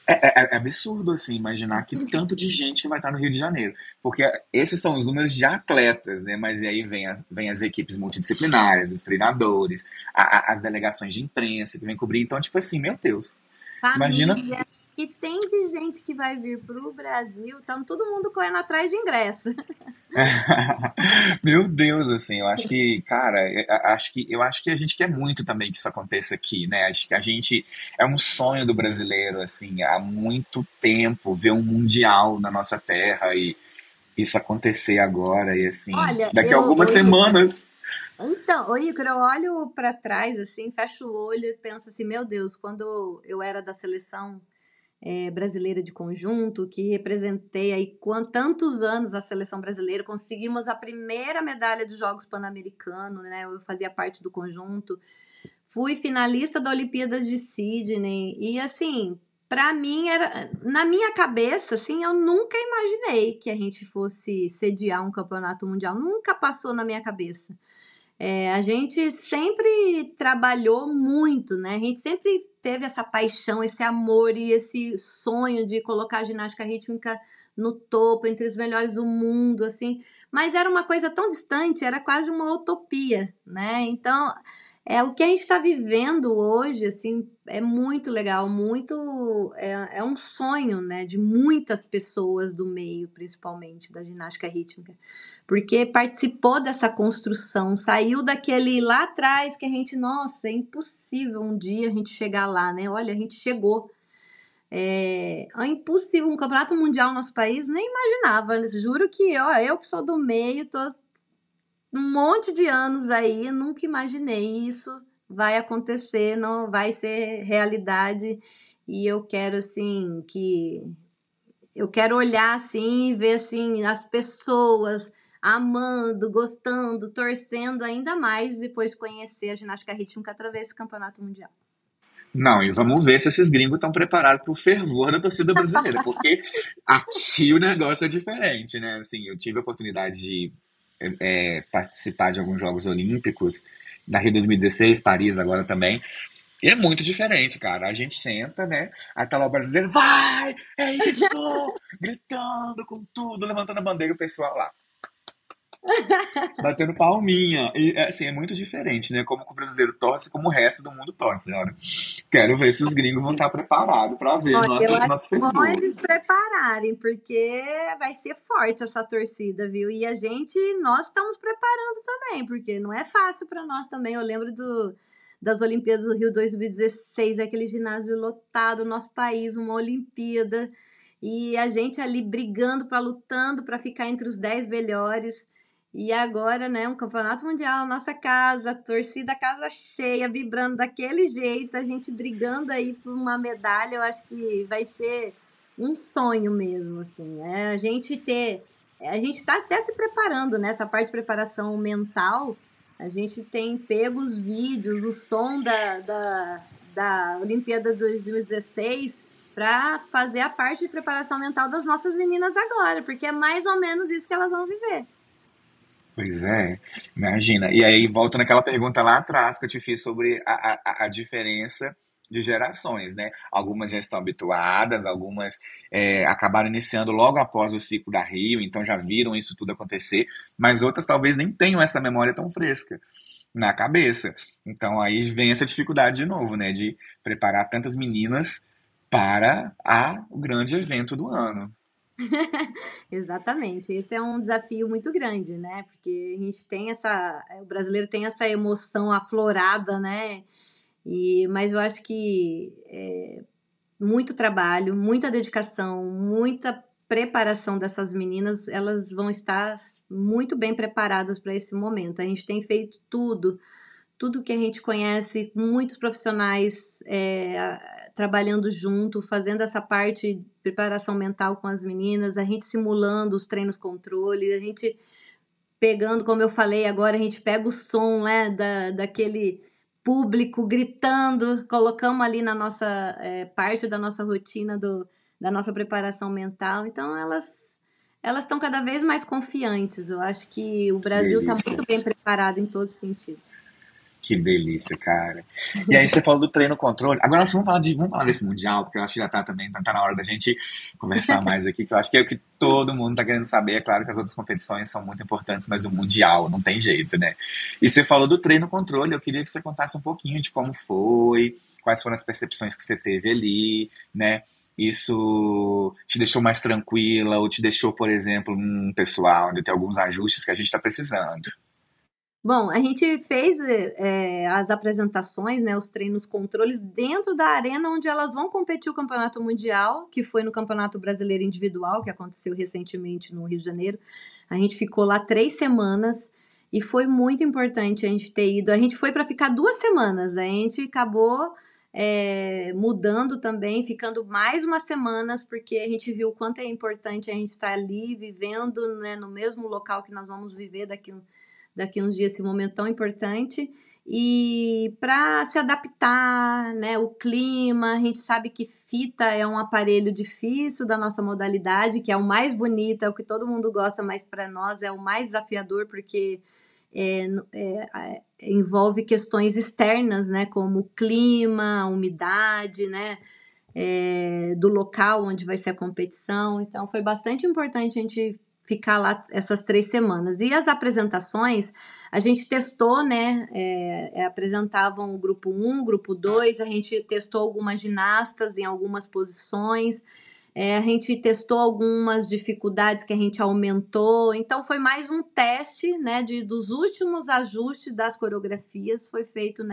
É absurdo, assim, imaginar que tanto de gente que vai estar no Rio de Janeiro. Porque esses são os números de atletas, né? Mas aí vem as equipes multidisciplinares, os treinadores, as delegações de imprensa que vem cobrir. Então, tipo assim, meu Deus. Imagina. E tem de gente que vai vir pro Brasil, então todo mundo correndo atrás de ingresso. Meu Deus, assim, eu acho que, cara, eu acho que a gente quer muito também que isso aconteça aqui, né? Acho que a gente é um sonho do brasileiro, assim, há muito tempo ver um mundial na nossa terra e isso acontecer agora e assim, Olha, daqui a algumas semanas. Então, Ícaro, eu olho para trás, assim, fecho o olho e penso assim, meu Deus, quando eu era da seleção brasileira de conjunto, que representei aí tantos anos a seleção brasileira, conseguimos a primeira medalha de Jogos Pan-Americanos, né? Eu fazia parte do conjunto, fui finalista da Olimpíadas de Sydney e assim, para mim na minha cabeça, assim, eu nunca imaginei que a gente fosse sediar um campeonato mundial, nunca passou na minha cabeça. A gente sempre trabalhou muito, né? A gente sempre teve essa paixão, esse amor e esse sonho de colocar a ginástica rítmica no topo, entre os melhores do mundo, assim. Mas era uma coisa tão distante, era quase uma utopia, né? Então, o que a gente está vivendo hoje, assim, é muito legal, é um sonho, né, de muitas pessoas do meio, principalmente da ginástica rítmica, porque participou dessa construção, saiu daquele lá atrás que a gente, nossa, é impossível um dia a gente chegar lá, né? Olha, a gente chegou. É impossível, um campeonato mundial no nosso país, nem imaginava, juro que, ó, eu que sou do meio, tô um monte de anos aí, nunca imaginei isso vai acontecer, não vai ser realidade. E eu quero assim eu quero olhar assim e ver assim as pessoas amando, gostando, torcendo ainda mais depois de conhecer a ginástica rítmica através desse campeonato mundial. Não, e vamos ver se esses gringos estão preparados para o fervor da torcida brasileira, porque aqui o negócio é diferente, né? Assim, eu tive a oportunidade de participar de alguns Jogos Olímpicos, na Rio 2016, Paris agora também, e é muito diferente, cara. A gente senta, né? Aí tá lá o brasileiro, vai! É isso! Gritando com tudo, levantando a bandeira e o pessoal lá, batendo palminha. E assim, é muito diferente, né? Como que o brasileiro torce, como o resto do mundo torce, né? Quero ver se os gringos vão estar preparados para ver Olha, eu acho nosso bom fervor. eles prepararem, porque vai ser forte essa torcida, viu? E nós estamos preparando também, porque não é fácil para nós também. Eu lembro das Olimpíadas do Rio 2016, aquele ginásio lotado, nosso país, uma Olimpíada, e a gente ali brigando, lutando para ficar entre os 10 melhores. E agora, né, um campeonato mundial, nossa casa, torcida, casa cheia, vibrando daquele jeito, a gente brigando aí por uma medalha, eu acho que vai ser um sonho mesmo, assim, a gente tá até se preparando, né, essa parte de preparação mental, a gente tem pego os vídeos, o som da Olimpíada de 2016 para fazer a parte de preparação mental das nossas meninas agora, porque é mais ou menos isso que elas vão viver. Pois é, imagina. E aí volta naquela pergunta lá atrás que eu te fiz sobre a diferença de gerações, né? Algumas já estão habituadas, algumas acabaram iniciando logo após o ciclo da Rio, então já viram isso tudo acontecer, mas outras talvez nem tenham essa memória tão fresca na cabeça. Então aí vem essa dificuldade de novo, né? De preparar tantas meninas para o grande evento do ano. Exatamente, esse é um desafio muito grande, né? Porque a gente tem o brasileiro tem essa emoção aflorada, né? Mas eu acho que muito trabalho, muita dedicação, muita preparação dessas meninas, elas vão estar muito bem preparadas para esse momento. A gente tem feito tudo que a gente conhece, muitos profissionais trabalhando junto, fazendo essa parte de preparação mental com as meninas, a gente simulando os treinos controle, a gente pegando, como eu falei agora, a gente pega o som, né, daquele público gritando, colocamos ali na nossa parte da nossa rotina da nossa preparação mental, então elas estão cada vez mais confiantes. Eu acho que o Brasil está Delícia. muito bem preparado em todos os sentidos. Que delícia, cara. E aí você falou do treino controle. Agora nós vamos falar desse Mundial, porque eu acho que já tá também, tá na hora da gente conversar mais aqui, que eu acho que é o que todo mundo tá querendo saber. É claro que as outras competições são muito importantes, mas o Mundial não tem jeito, né? E você falou do treino controle, eu queria que você contasse um pouquinho de como foi, quais foram as percepções que você teve ali, né? Isso te deixou mais tranquila ou te deixou, por exemplo, pessoal, onde tem alguns ajustes que a gente está precisando? Bom, a gente fez as apresentações, né, os treinos controles dentro da arena onde elas vão competir o Campeonato Mundial, que foi no Campeonato Brasileiro Individual, que aconteceu recentemente no Rio de Janeiro. A gente ficou lá 3 semanas e foi muito importante a gente ter ido. A gente foi para ficar 2 semanas, a gente acabou mudando também, ficando mais umas semanas, porque a gente viu o quanto é importante a gente estar ali vivendo, né, no mesmo local que nós vamos viver daqui uns dias, esse momento tão importante, e para se adaptar, né, o clima, a gente sabe que fita é um aparelho difícil da nossa modalidade, que é o mais bonito, é o que todo mundo gosta, mas para nós é o mais desafiador, porque envolve questões externas, né, como o clima, a umidade, né, do local onde vai ser a competição. Então, foi bastante importante a gente ficar lá essas 3 semanas. E as apresentações, a gente testou, né, apresentavam o grupo 1, grupo 2, a gente testou algumas ginastas em algumas posições, a gente testou algumas dificuldades que a gente aumentou, então foi mais um teste, né, dos últimos ajustes das coreografias, foi feito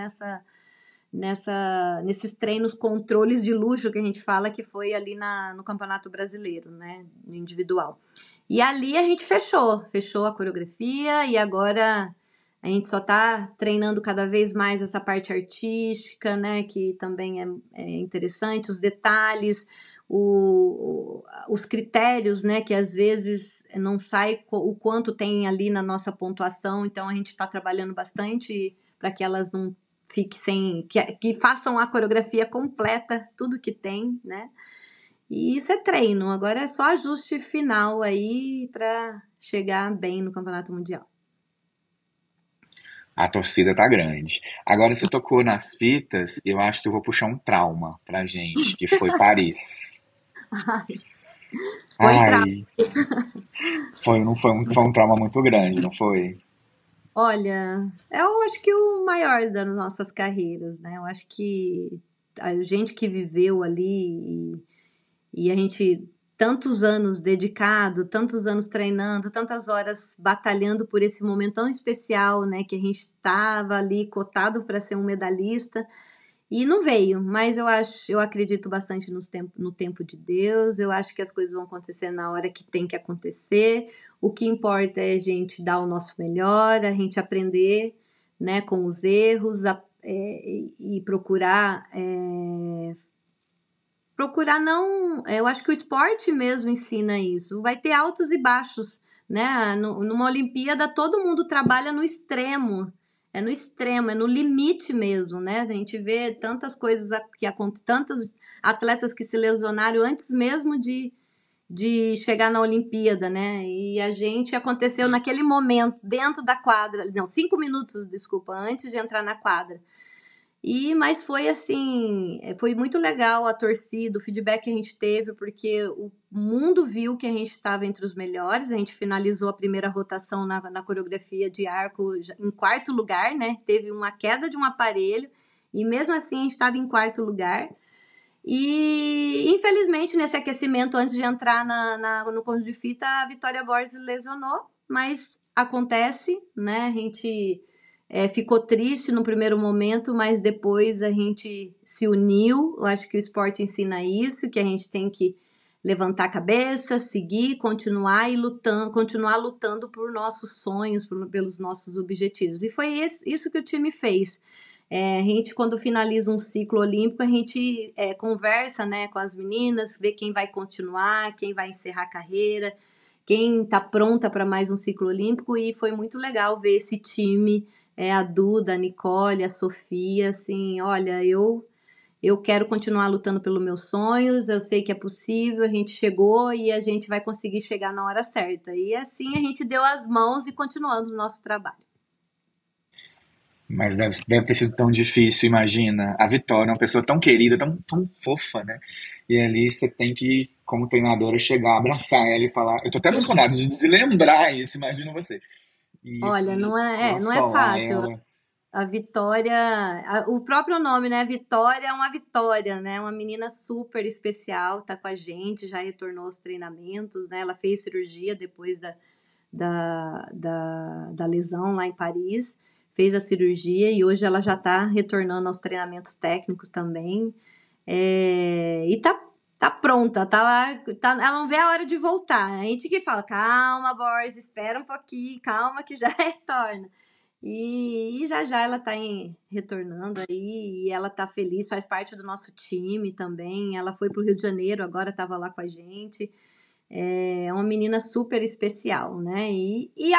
nesses treinos controles de luxo que a gente fala, que foi ali no Campeonato Brasileiro, né, no individual. E ali a gente fechou a coreografia, e agora a gente só está treinando cada vez mais essa parte artística, né, que também é interessante, os detalhes, os critérios, né, que às vezes não sai o quanto tem ali na nossa pontuação, então a gente está trabalhando bastante para que elas não fiquem sem, que façam a coreografia completa, tudo que tem, né, e isso é treino, agora é só ajuste final aí para chegar bem no Campeonato Mundial. A torcida tá grande. Agora você tocou nas fitas, eu acho que eu vou puxar um trauma pra gente, que foi Paris. Foi trauma. Ai, foi um trauma muito grande, não foi? Olha, eu acho que o maior das nossas carreiras, né? Eu acho que a gente que viveu ali e a gente tantos anos dedicado, tantos anos treinando, tantas horas batalhando por esse momento tão especial, né? Que a gente estava ali cotado para ser um medalhista. E não veio, mas eu acredito bastante no tempo de Deus, eu acho que as coisas vão acontecer na hora que tem que acontecer. O que importa é a gente dar o nosso melhor, a gente aprender, né, com os erros, e procurar não. Eu acho que o esporte mesmo ensina isso. Vai ter altos e baixos, né? Numa Olimpíada, todo mundo trabalha no extremo. É no extremo, é no limite mesmo, né? A gente vê tantas coisas tantos atletas que se lesionaram antes mesmo de chegar na Olimpíada, né? E a gente aconteceu naquele momento, dentro da quadra, não, 5 minutos, desculpa, antes de entrar na quadra. Mas foi assim, foi muito legal a torcida, o feedback que a gente teve, porque o mundo viu que a gente estava entre os melhores. A gente finalizou a primeira rotação na coreografia de arco em 4º lugar, né? Teve uma queda de um aparelho e mesmo assim a gente estava em 4º lugar. E infelizmente nesse aquecimento antes de entrar no conjunto de fita, a Vitória Borges lesionou, mas acontece, né? A gente ficou triste no primeiro momento, mas depois a gente se uniu. Eu acho que o esporte ensina isso, que a gente tem que levantar a cabeça, seguir, continuar lutando por nossos sonhos, pelos nossos objetivos. E foi isso que o time fez. A gente, quando finaliza um ciclo olímpico, a gente conversa, né, com as meninas, vê quem vai continuar, quem vai encerrar a carreira, quem está pronta para mais um ciclo olímpico, e foi muito legal ver esse time, a Duda, a Nicole, a Sofia, assim, olha, eu quero continuar lutando pelos meus sonhos, eu sei que é possível, a gente chegou e a gente vai conseguir chegar na hora certa. E assim a gente deu as mãos e continuamos o nosso trabalho. Mas deve ter sido tão difícil, imagina. A Vitória é uma pessoa tão querida, tão fofa, né? E ali você tem que, como treinadora, chegar, abraçar ela e falar. Eu tô até emocionado de lembrar isso, imagino você. E Olha, não é consolar fácil. ela. A Vitória, o próprio nome, né? Vitória é uma vitória, né? Uma menina super especial, tá com a gente, já retornou aos treinamentos, né? Ela fez cirurgia depois da lesão lá em Paris, fez a cirurgia e hoje ela já tá retornando aos treinamentos técnicos também. E tá pronta, tá lá, ela não vê a hora de voltar. A gente que fala, calma, Borges, espera um pouquinho, calma que já retorna. E já ela tá retornando aí, e ela tá feliz, faz parte do nosso time também. Ela foi pro Rio de Janeiro, agora tava lá com a gente. É uma menina super especial, né? E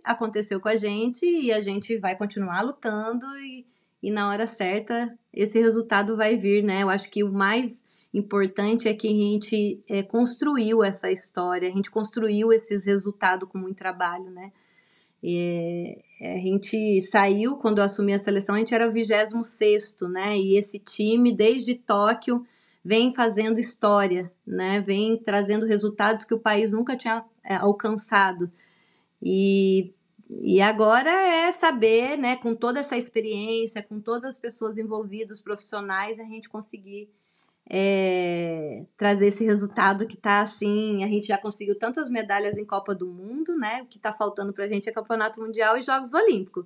aconteceu com a gente, e a gente vai continuar lutando, e na hora certa esse resultado vai vir, né? Eu acho que o mais importante é que a gente construiu essa história, a gente construiu esses resultados com muito trabalho, né? A gente saiu, quando eu assumi a seleção, a gente era o 26º, né? E esse time, desde Tóquio, vem fazendo história, né? Vem trazendo resultados que o país nunca tinha alcançado. E agora é saber, né, com toda essa experiência, com todas as pessoas envolvidas, os profissionais, a gente conseguir trazer esse resultado que tá assim, a gente já conseguiu tantas medalhas em Copa do Mundo, né? O que tá faltando pra gente é Campeonato Mundial e Jogos Olímpicos.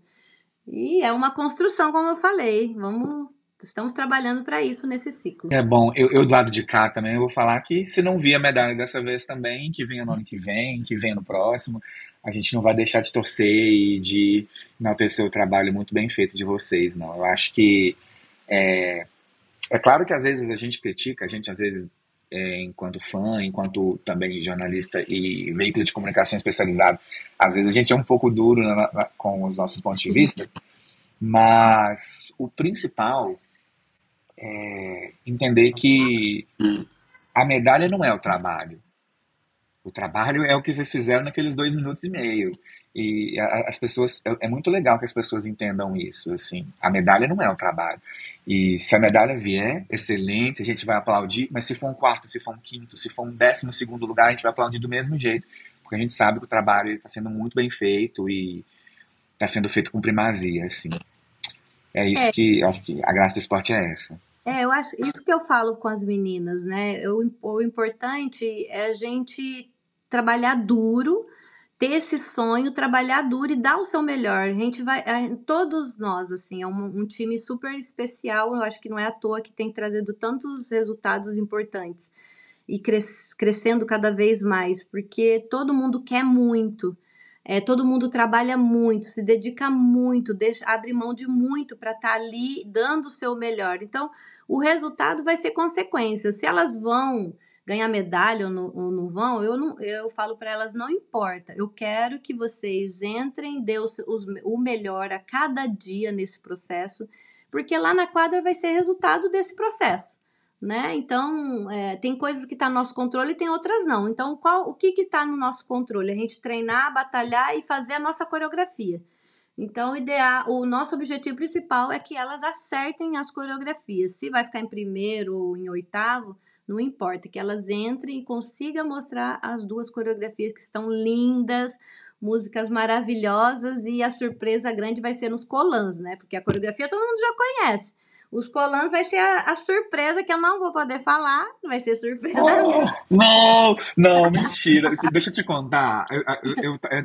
E é uma construção, como eu falei. Estamos trabalhando para isso nesse ciclo. É bom, eu do lado de cá também eu vou falar que se não vier a medalha dessa vez também, que venha no ano que venha no próximo, a gente não vai deixar de torcer e de enaltecer o trabalho muito bem feito de vocês, não. Eu acho que é claro que às vezes a gente critica, a gente às vezes, enquanto fã, enquanto também jornalista e veículo de comunicação especializado, às vezes a gente é um pouco duro com os nossos pontos de vista, mas o principal é entender que a medalha não é o trabalho. O trabalho é o que vocês fizeram naqueles 2 minutos e meio. E as pessoas, é muito legal que as pessoas entendam isso, assim. A medalha não é o trabalho. E se a medalha vier, excelente, a gente vai aplaudir, mas se for um quarto, se for um quinto, se for um 12º lugar, a gente vai aplaudir do mesmo jeito, porque a gente sabe que o trabalho está sendo muito bem feito e está sendo feito com primazia, assim. É isso que eu acho que a graça do esporte é essa. Eu acho isso que eu falo com as meninas, né? O importante é a gente trabalhar duro, ter esse sonho, trabalhar duro e dar o seu melhor. A gente vai, todos nós, assim, é um time super especial. Eu acho que não é à toa que tem trazido tantos resultados importantes e crescendo cada vez mais, porque todo mundo quer muito. Todo mundo trabalha muito, se dedica muito, abre mão de muito para estar ali dando o seu melhor. Então, o resultado vai ser consequência. Se elas vão ganhar medalha ou não vão, eu falo para elas, não importa. Eu quero que vocês entrem, dê o melhor a cada dia nesse processo, porque lá na quadra vai ser resultado desse processo. Né? Então, tem coisas que estão no nosso controle e tem outras não. Então, o que está no nosso controle? A gente treinar, batalhar e fazer a nossa coreografia. Então, o nosso objetivo principal é que elas acertem as coreografias. Se vai ficar em primeiro ou em oitavo, não importa. Que elas entrem e consigam mostrar as duas coreografias que estão lindas, músicas maravilhosas, e a surpresa grande vai ser nos colãs, né? Porque a coreografia todo mundo já conhece. Os colãs vai ser a surpresa que eu não vou poder falar, vai ser surpresa. Não, mentira. Deixa eu te contar.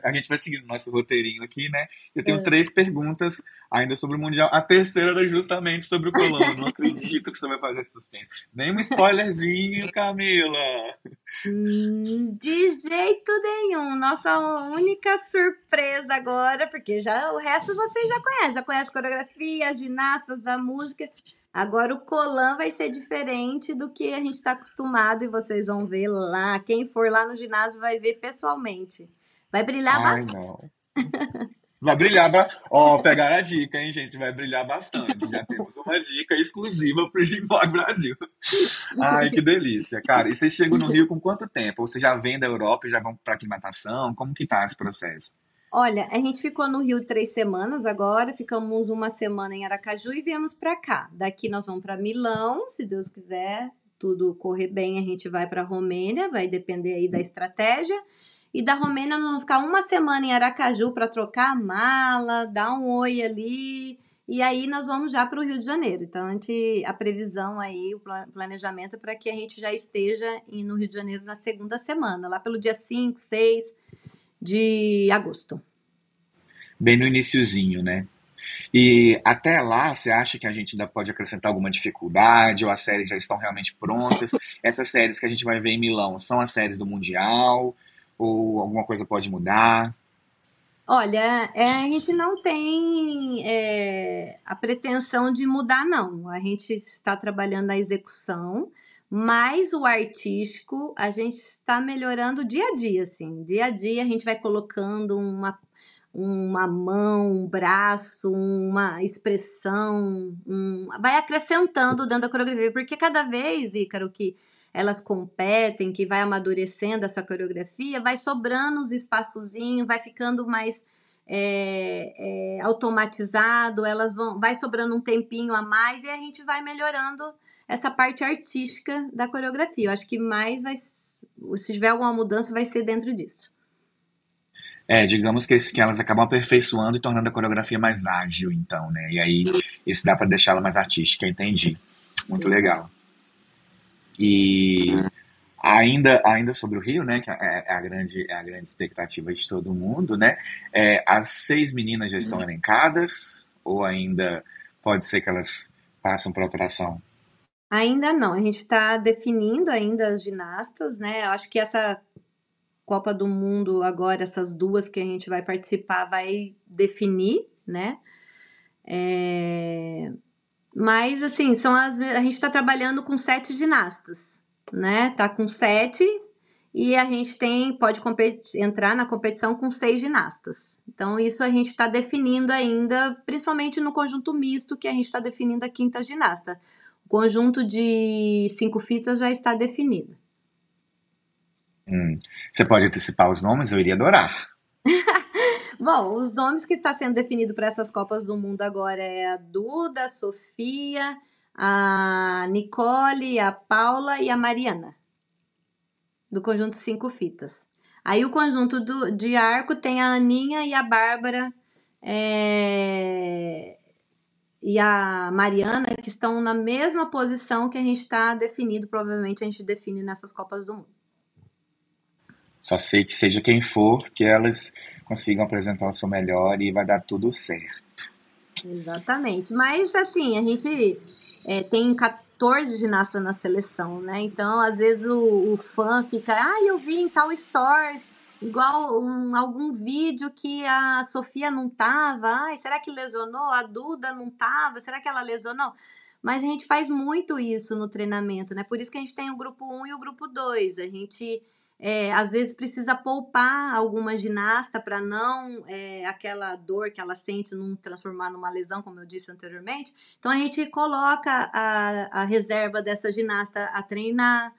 A gente vai seguindo o nosso roteirinho aqui, né? Eu tenho 3 perguntas ainda sobre o Mundial. A terceira era justamente sobre o Colombo. Não acredito que você vai fazer suspense. Nem um spoilerzinho, Camila. De jeito nenhum. Nossa única surpresa agora, porque já o resto vocês já conhece a coreografia, as ginastas, a música. Agora o colã vai ser diferente do que a gente está acostumado e vocês vão ver lá. Quem for lá no ginásio vai ver pessoalmente. Vai brilhar bastante. Não. Vai brilhar, pegaram a dica, hein, gente? Vai brilhar bastante. Já temos uma dica exclusiva pro Gympod Brasil. Ai, que delícia, cara. E vocês chegam no Rio com quanto tempo? Ou vocês já vêm da Europa e já vão pra aclimatação? Como que tá esse processo? Olha, a gente ficou no Rio 3 semanas agora, ficamos uma semana em Aracaju e viemos para cá. Daqui nós vamos para Milão, se Deus quiser, tudo correr bem, a gente vai para Romênia, vai depender aí da estratégia. E da Romênia nós vamos ficar uma semana em Aracaju para trocar a mala, dar um oi ali, e aí nós vamos já para o Rio de Janeiro. Então a previsão aí, o planejamento é para que a gente já esteja no Rio de Janeiro na segunda semana, lá pelo dia 5, 6 de agosto. Bem no iniciozinho, né? E até lá, você acha que a gente ainda pode acrescentar alguma dificuldade ou as séries já estão realmente prontas? Essas séries que a gente vai ver em Milão são as séries do Mundial ou alguma coisa pode mudar? Olha, a gente não tem a pretensão de mudar, não. A gente está trabalhando na execução, mas o artístico a gente está melhorando dia a dia, assim. Dia a dia a gente vai colocando uma mão, um braço, uma expressão, vai acrescentando dentro da coreografia, porque cada vez, Ícaro, que elas competem, que vai amadurecendo essa coreografia, vai sobrando os espaçozinhos, vai ficando mais automatizado, vai sobrando um tempinho a mais e a gente vai melhorando essa parte artística da coreografia. Eu acho que se tiver alguma mudança, vai ser dentro disso. Digamos que elas acabam aperfeiçoando e tornando a coreografia mais ágil, então, né? E aí isso dá para deixá-la mais artística, entendi. Muito legal. E ainda sobre o Rio, né? Que é a grande expectativa de todo mundo, né? As 6 meninas já estão elencadas ou ainda pode ser que elas passem por alteração? Ainda não, a gente está definindo ainda as ginastas, né? Eu acho que essa Copa do Mundo agora, essas 2 que a gente vai participar, vai definir, né? Mas, assim, a gente está trabalhando com 7 ginastas, né? Tá com 7 e a gente pode entrar na competição com 6 ginastas. Então, isso a gente está definindo ainda, principalmente no conjunto misto, que a gente está definindo a 5ª ginasta. O conjunto de 5 fitas já está definido. Você pode antecipar os nomes? Eu iria adorar. Bom, os nomes que estão sendo definidos para essas Copas do Mundo agora é a Duda, a Sofia, a Nicole, a Paula e a Mariana, do conjunto 5 fitas. Aí o conjunto de arco tem a Aninha e a Bárbara e a Mariana, que estão na mesma posição que a gente está definido. Provavelmente a gente define nessas Copas do Mundo. Só sei que seja quem for, que elas consigam apresentar o seu melhor e vai dar tudo certo. Exatamente. Mas, assim, a gente tem 14 ginastas na seleção, né? Então, às vezes, o fã fica... eu vi em tal stories, igual algum vídeo que a Sofia não tava. Será que lesionou? A Duda não tava? Será que ela lesionou? Mas a gente faz muito isso no treinamento, né? Por isso que a gente tem o grupo 1 e o grupo 2. A gente... às vezes precisa poupar alguma ginasta para não aquela dor que ela sente não transformar numa lesão, como eu disse anteriormente. Então a gente coloca a reserva dessa ginasta a treinar,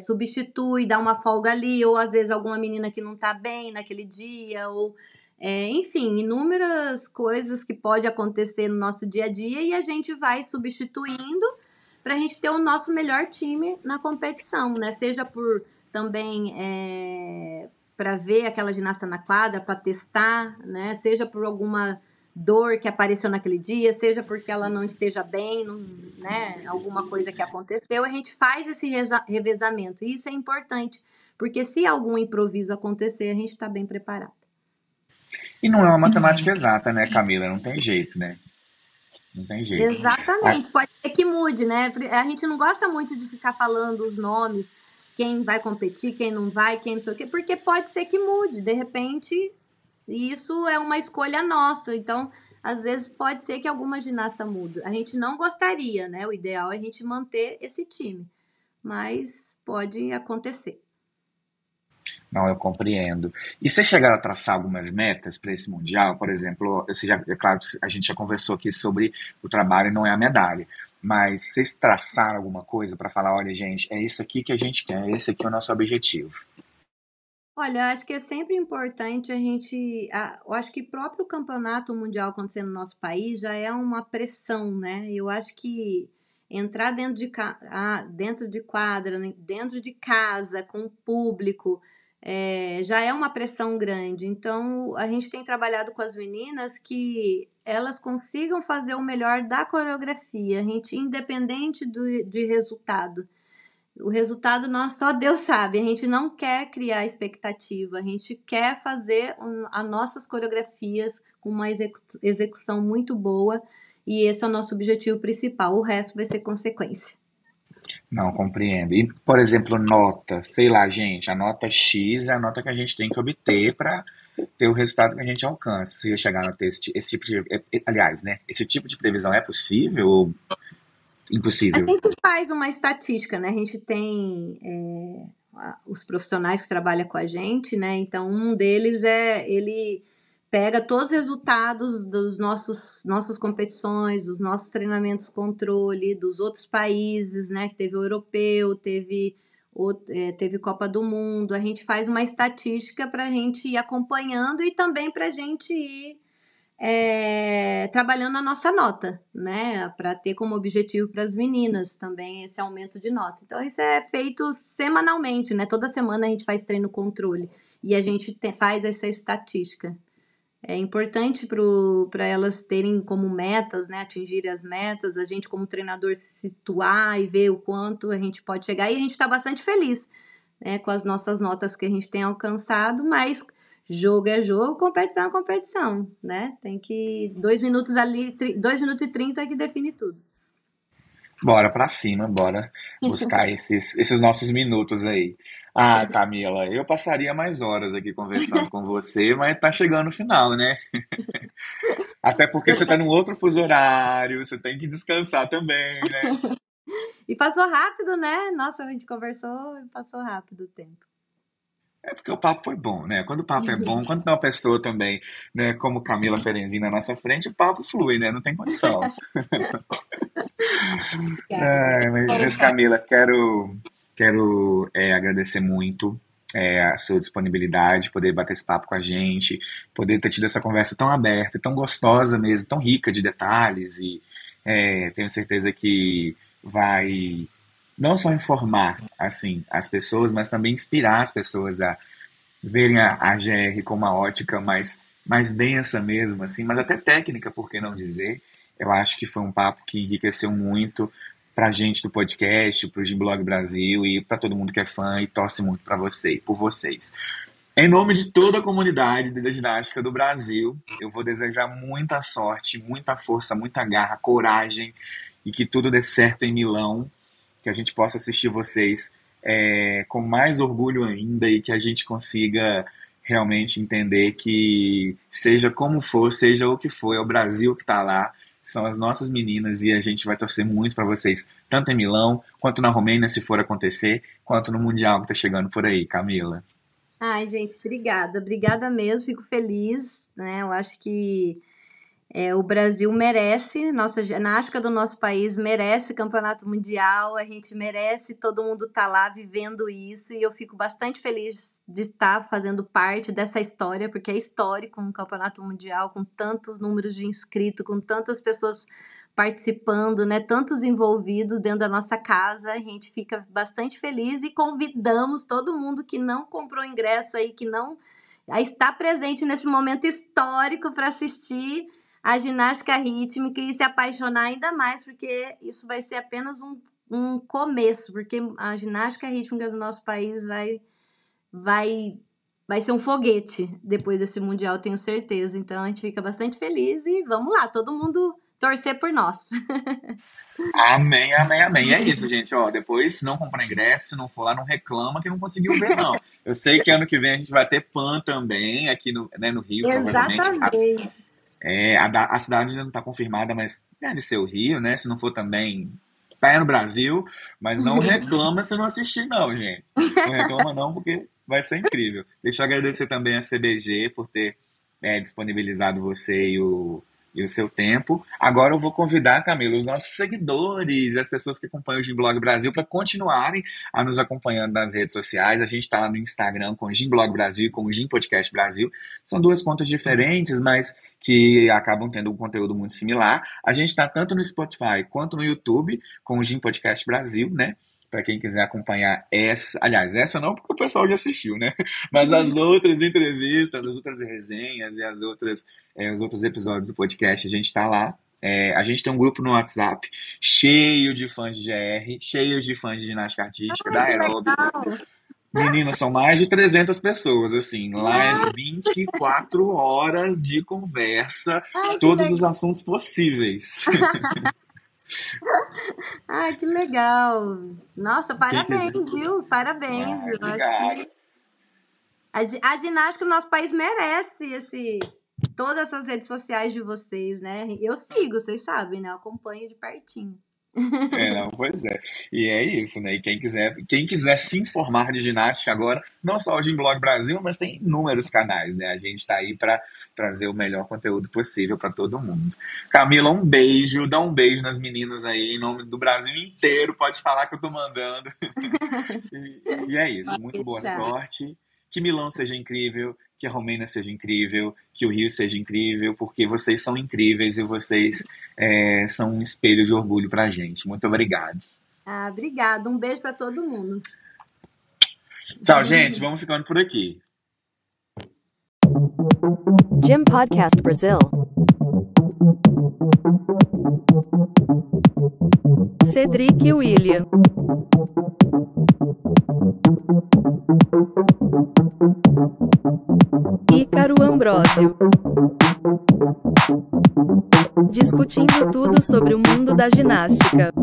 substitui, dá uma folga ali, ou às vezes alguma menina que não está bem naquele dia, ou enfim, inúmeras coisas que pode acontecer no nosso dia a dia e a gente vai substituindo para a gente ter o nosso melhor time na competição, né? Seja por também para ver aquela ginasta na quadra, para testar, né? Seja por alguma dor que apareceu naquele dia, seja porque ela não esteja bem, né? Alguma coisa que aconteceu, a gente faz esse revezamento. E isso é importante, porque se algum improviso acontecer, a gente está bem preparado. E não é uma matemática exata, né, Camila? Não tem jeito, né? Não tem jeito. Exatamente, pode ser que mude, né? A gente não gosta muito de ficar falando os nomes, quem vai competir, quem não vai, quem não sei o quê, porque pode ser que mude, de repente, isso é uma escolha nossa, então, às vezes pode ser que alguma ginasta mude. A gente não gostaria, né? O ideal é a gente manter esse time, mas pode acontecer. Não, eu compreendo. E vocês chegaram a traçar algumas metas para esse Mundial? Por exemplo, é claro que a gente já conversou aqui sobre o trabalho e não é a medalha, mas vocês traçaram alguma coisa para falar, olha, gente, é isso aqui que a gente quer, esse aqui é o nosso objetivo? Olha, acho que é sempre importante a gente... eu acho que o próprio campeonato mundial acontecendo no nosso país já é uma pressão, né? Eu acho que entrar dentro de quadra, né, dentro de casa, com o público, já é uma pressão grande. Então, a gente tem trabalhado com as meninas que elas consigam fazer o melhor da coreografia, independente de resultado. O resultado só Deus sabe. A gente não quer criar expectativa, a gente quer fazer as nossas coreografias com uma execução muito boa e esse é o nosso objetivo principal. O resto vai ser consequência. Não, compreendo. E, por exemplo, nota, sei lá, gente, a nota X é a nota que a gente tem que obter para ter o resultado que a gente alcança. Vocês já chegaram a ter esse tipo de... Aliás, né? Esse tipo de previsão é possível ou impossível? A gente faz uma estatística, né? A gente tem os profissionais que trabalham com a gente, né? Então, um deles ele pega todos os resultados dos nossas competições, dos nossos treinamentos controle, dos outros países, né? Que teve o europeu, teve teve Copa do Mundo. A gente faz uma estatística para a gente ir acompanhando e também para a gente ir trabalhando a nossa nota, né? Para ter como objetivo para as meninas também esse aumento de nota. Então, isso é feito semanalmente, né? Toda semana a gente faz treino controle e a gente faz essa estatística. É importante para elas terem como metas, né? Atingirem as metas, a gente como treinador se situar e ver o quanto a gente pode chegar. E a gente está bastante feliz, né, com as nossas notas que a gente tem alcançado, mas jogo é jogo, competição é competição, né? Tem que 2 minutos ali, 2 minutos e 30 que define tudo. Bora pra cima, bora buscar esses nossos minutos aí. Ah, Camila, eu passaria mais horas aqui conversando com você, mas tá chegando o final, né? Até porque você tá num outro fuso horário, você tem que descansar também, né? E passou rápido, né? Nossa, a gente conversou e passou rápido o tempo. É porque o papo foi bom, né? Quando o papo é bom, quando tem uma pessoa também, né, como Camila Ferenzi na nossa frente, o papo flui, né? Não tem condição. Mas Camila, quero agradecer muito a sua disponibilidade, poder bater esse papo com a gente, poder ter tido essa conversa tão aberta, tão gostosa mesmo, tão rica de detalhes e tenho certeza que vai não só informar assim as pessoas, mas também inspirar as pessoas a verem a GR com uma ótica mais densa mesmo, assim, mas até técnica, por que não dizer? Eu acho que foi um papo que enriqueceu muito pra gente do podcast, pro Gymblog Brasil e pra todo mundo que é fã e torce muito pra você, por vocês. Em nome de toda a comunidade da ginástica do Brasil, eu vou desejar muita sorte, muita força, muita garra, coragem e que tudo dê certo em Milão, que a gente possa assistir vocês com mais orgulho ainda e que a gente consiga realmente entender que seja como for, seja o que for, é o Brasil que está lá, são as nossas meninas e a gente vai torcer muito para vocês, tanto em Milão, quanto na Romênia, se for acontecer, quanto no Mundial que está chegando por aí, Camila. Ai, gente, obrigada. Obrigada mesmo, fico feliz, né? Eu acho que o Brasil merece, nossa ginástica do nosso país merece campeonato mundial, a gente merece, todo mundo tá lá vivendo isso e eu fico bastante feliz de estar fazendo parte dessa história, porque é histórico um campeonato mundial com tantos números de inscritos, com tantas pessoas participando, né? Tantos envolvidos dentro da nossa casa, a gente fica bastante feliz e convidamos todo mundo que não comprou ingresso aí, que não está presente nesse momento histórico para assistir a ginástica rítmica e se apaixonar ainda mais, porque isso vai ser apenas um começo, porque a ginástica rítmica do nosso país vai ser um foguete depois desse Mundial, tenho certeza. Então a gente fica bastante feliz e vamos lá, todo mundo torcer por nós. Amém, amém, amém. É isso, gente. Ó, depois, se não comprar ingresso, se não for lá, não reclama que não conseguiu ver, não. Eu sei que ano que vem a gente vai ter PAN também, aqui no Rio, provavelmente. Exatamente. A cidade ainda não está confirmada, mas deve ser o Rio, né? Se não for também, tá no Brasil. Mas não reclama se não assistir, não, gente. Não reclama, não, porque vai ser incrível. Deixa eu agradecer também a CBG por ter disponibilizado você e o seu tempo. Agora eu vou convidar, Camila, os nossos seguidores e as pessoas que acompanham o Gymblog Brasil para continuarem a nos acompanhando nas redes sociais. A gente está lá no Instagram com o Gymblog Brasil e com o Gym Podcast Brasil. São duas contas diferentes, mas que acabam tendo um conteúdo muito similar. A gente está tanto no Spotify quanto no YouTube com o Gym Podcast Brasil, né? Para quem quiser acompanhar essa. Aliás, essa não, porque o pessoal já assistiu, né? Mas as outras entrevistas, as outras resenhas e os outros episódios do podcast, a gente está lá. A gente tem um grupo no WhatsApp cheio de fãs de GR, cheios de fãs de ginástica artística, da aeróbica. Meninas, são mais de 300 pessoas, assim. Lá é 24 horas de conversa, todos os assuntos possíveis. Ai, que legal. Nossa, parabéns, viu? Parabéns. Eu acho que a ginástica do nosso país merece todas essas redes sociais de vocês, né? Eu sigo, vocês sabem, né? Eu acompanho de pertinho. Não, pois é. E é isso, né? E quem quiser se informar de ginástica agora, não só o Gymblog Brasil, mas tem inúmeros canais, né? A gente está aí para trazer o melhor conteúdo possível para todo mundo. Camila, um beijo, dá um beijo nas meninas aí, em nome do Brasil inteiro, pode falar que eu tô mandando. E é isso, muito boa sorte. Que Milão seja incrível, que a Romênia seja incrível, que o Rio seja incrível, porque vocês são incríveis e vocês são um espelho de orgulho pra gente. Muito obrigado. Obrigada. Um beijo para todo mundo. Tchau, gente. Vamos ficando por aqui. Gym Podcast Brasil. Cedric William. Ícaro Ambrósio. Discutindo tudo sobre o mundo da ginástica.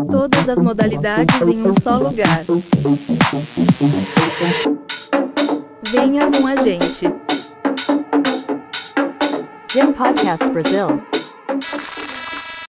Todas as modalidades em um só lugar. Venha com a gente. Gym Podcast Brasil.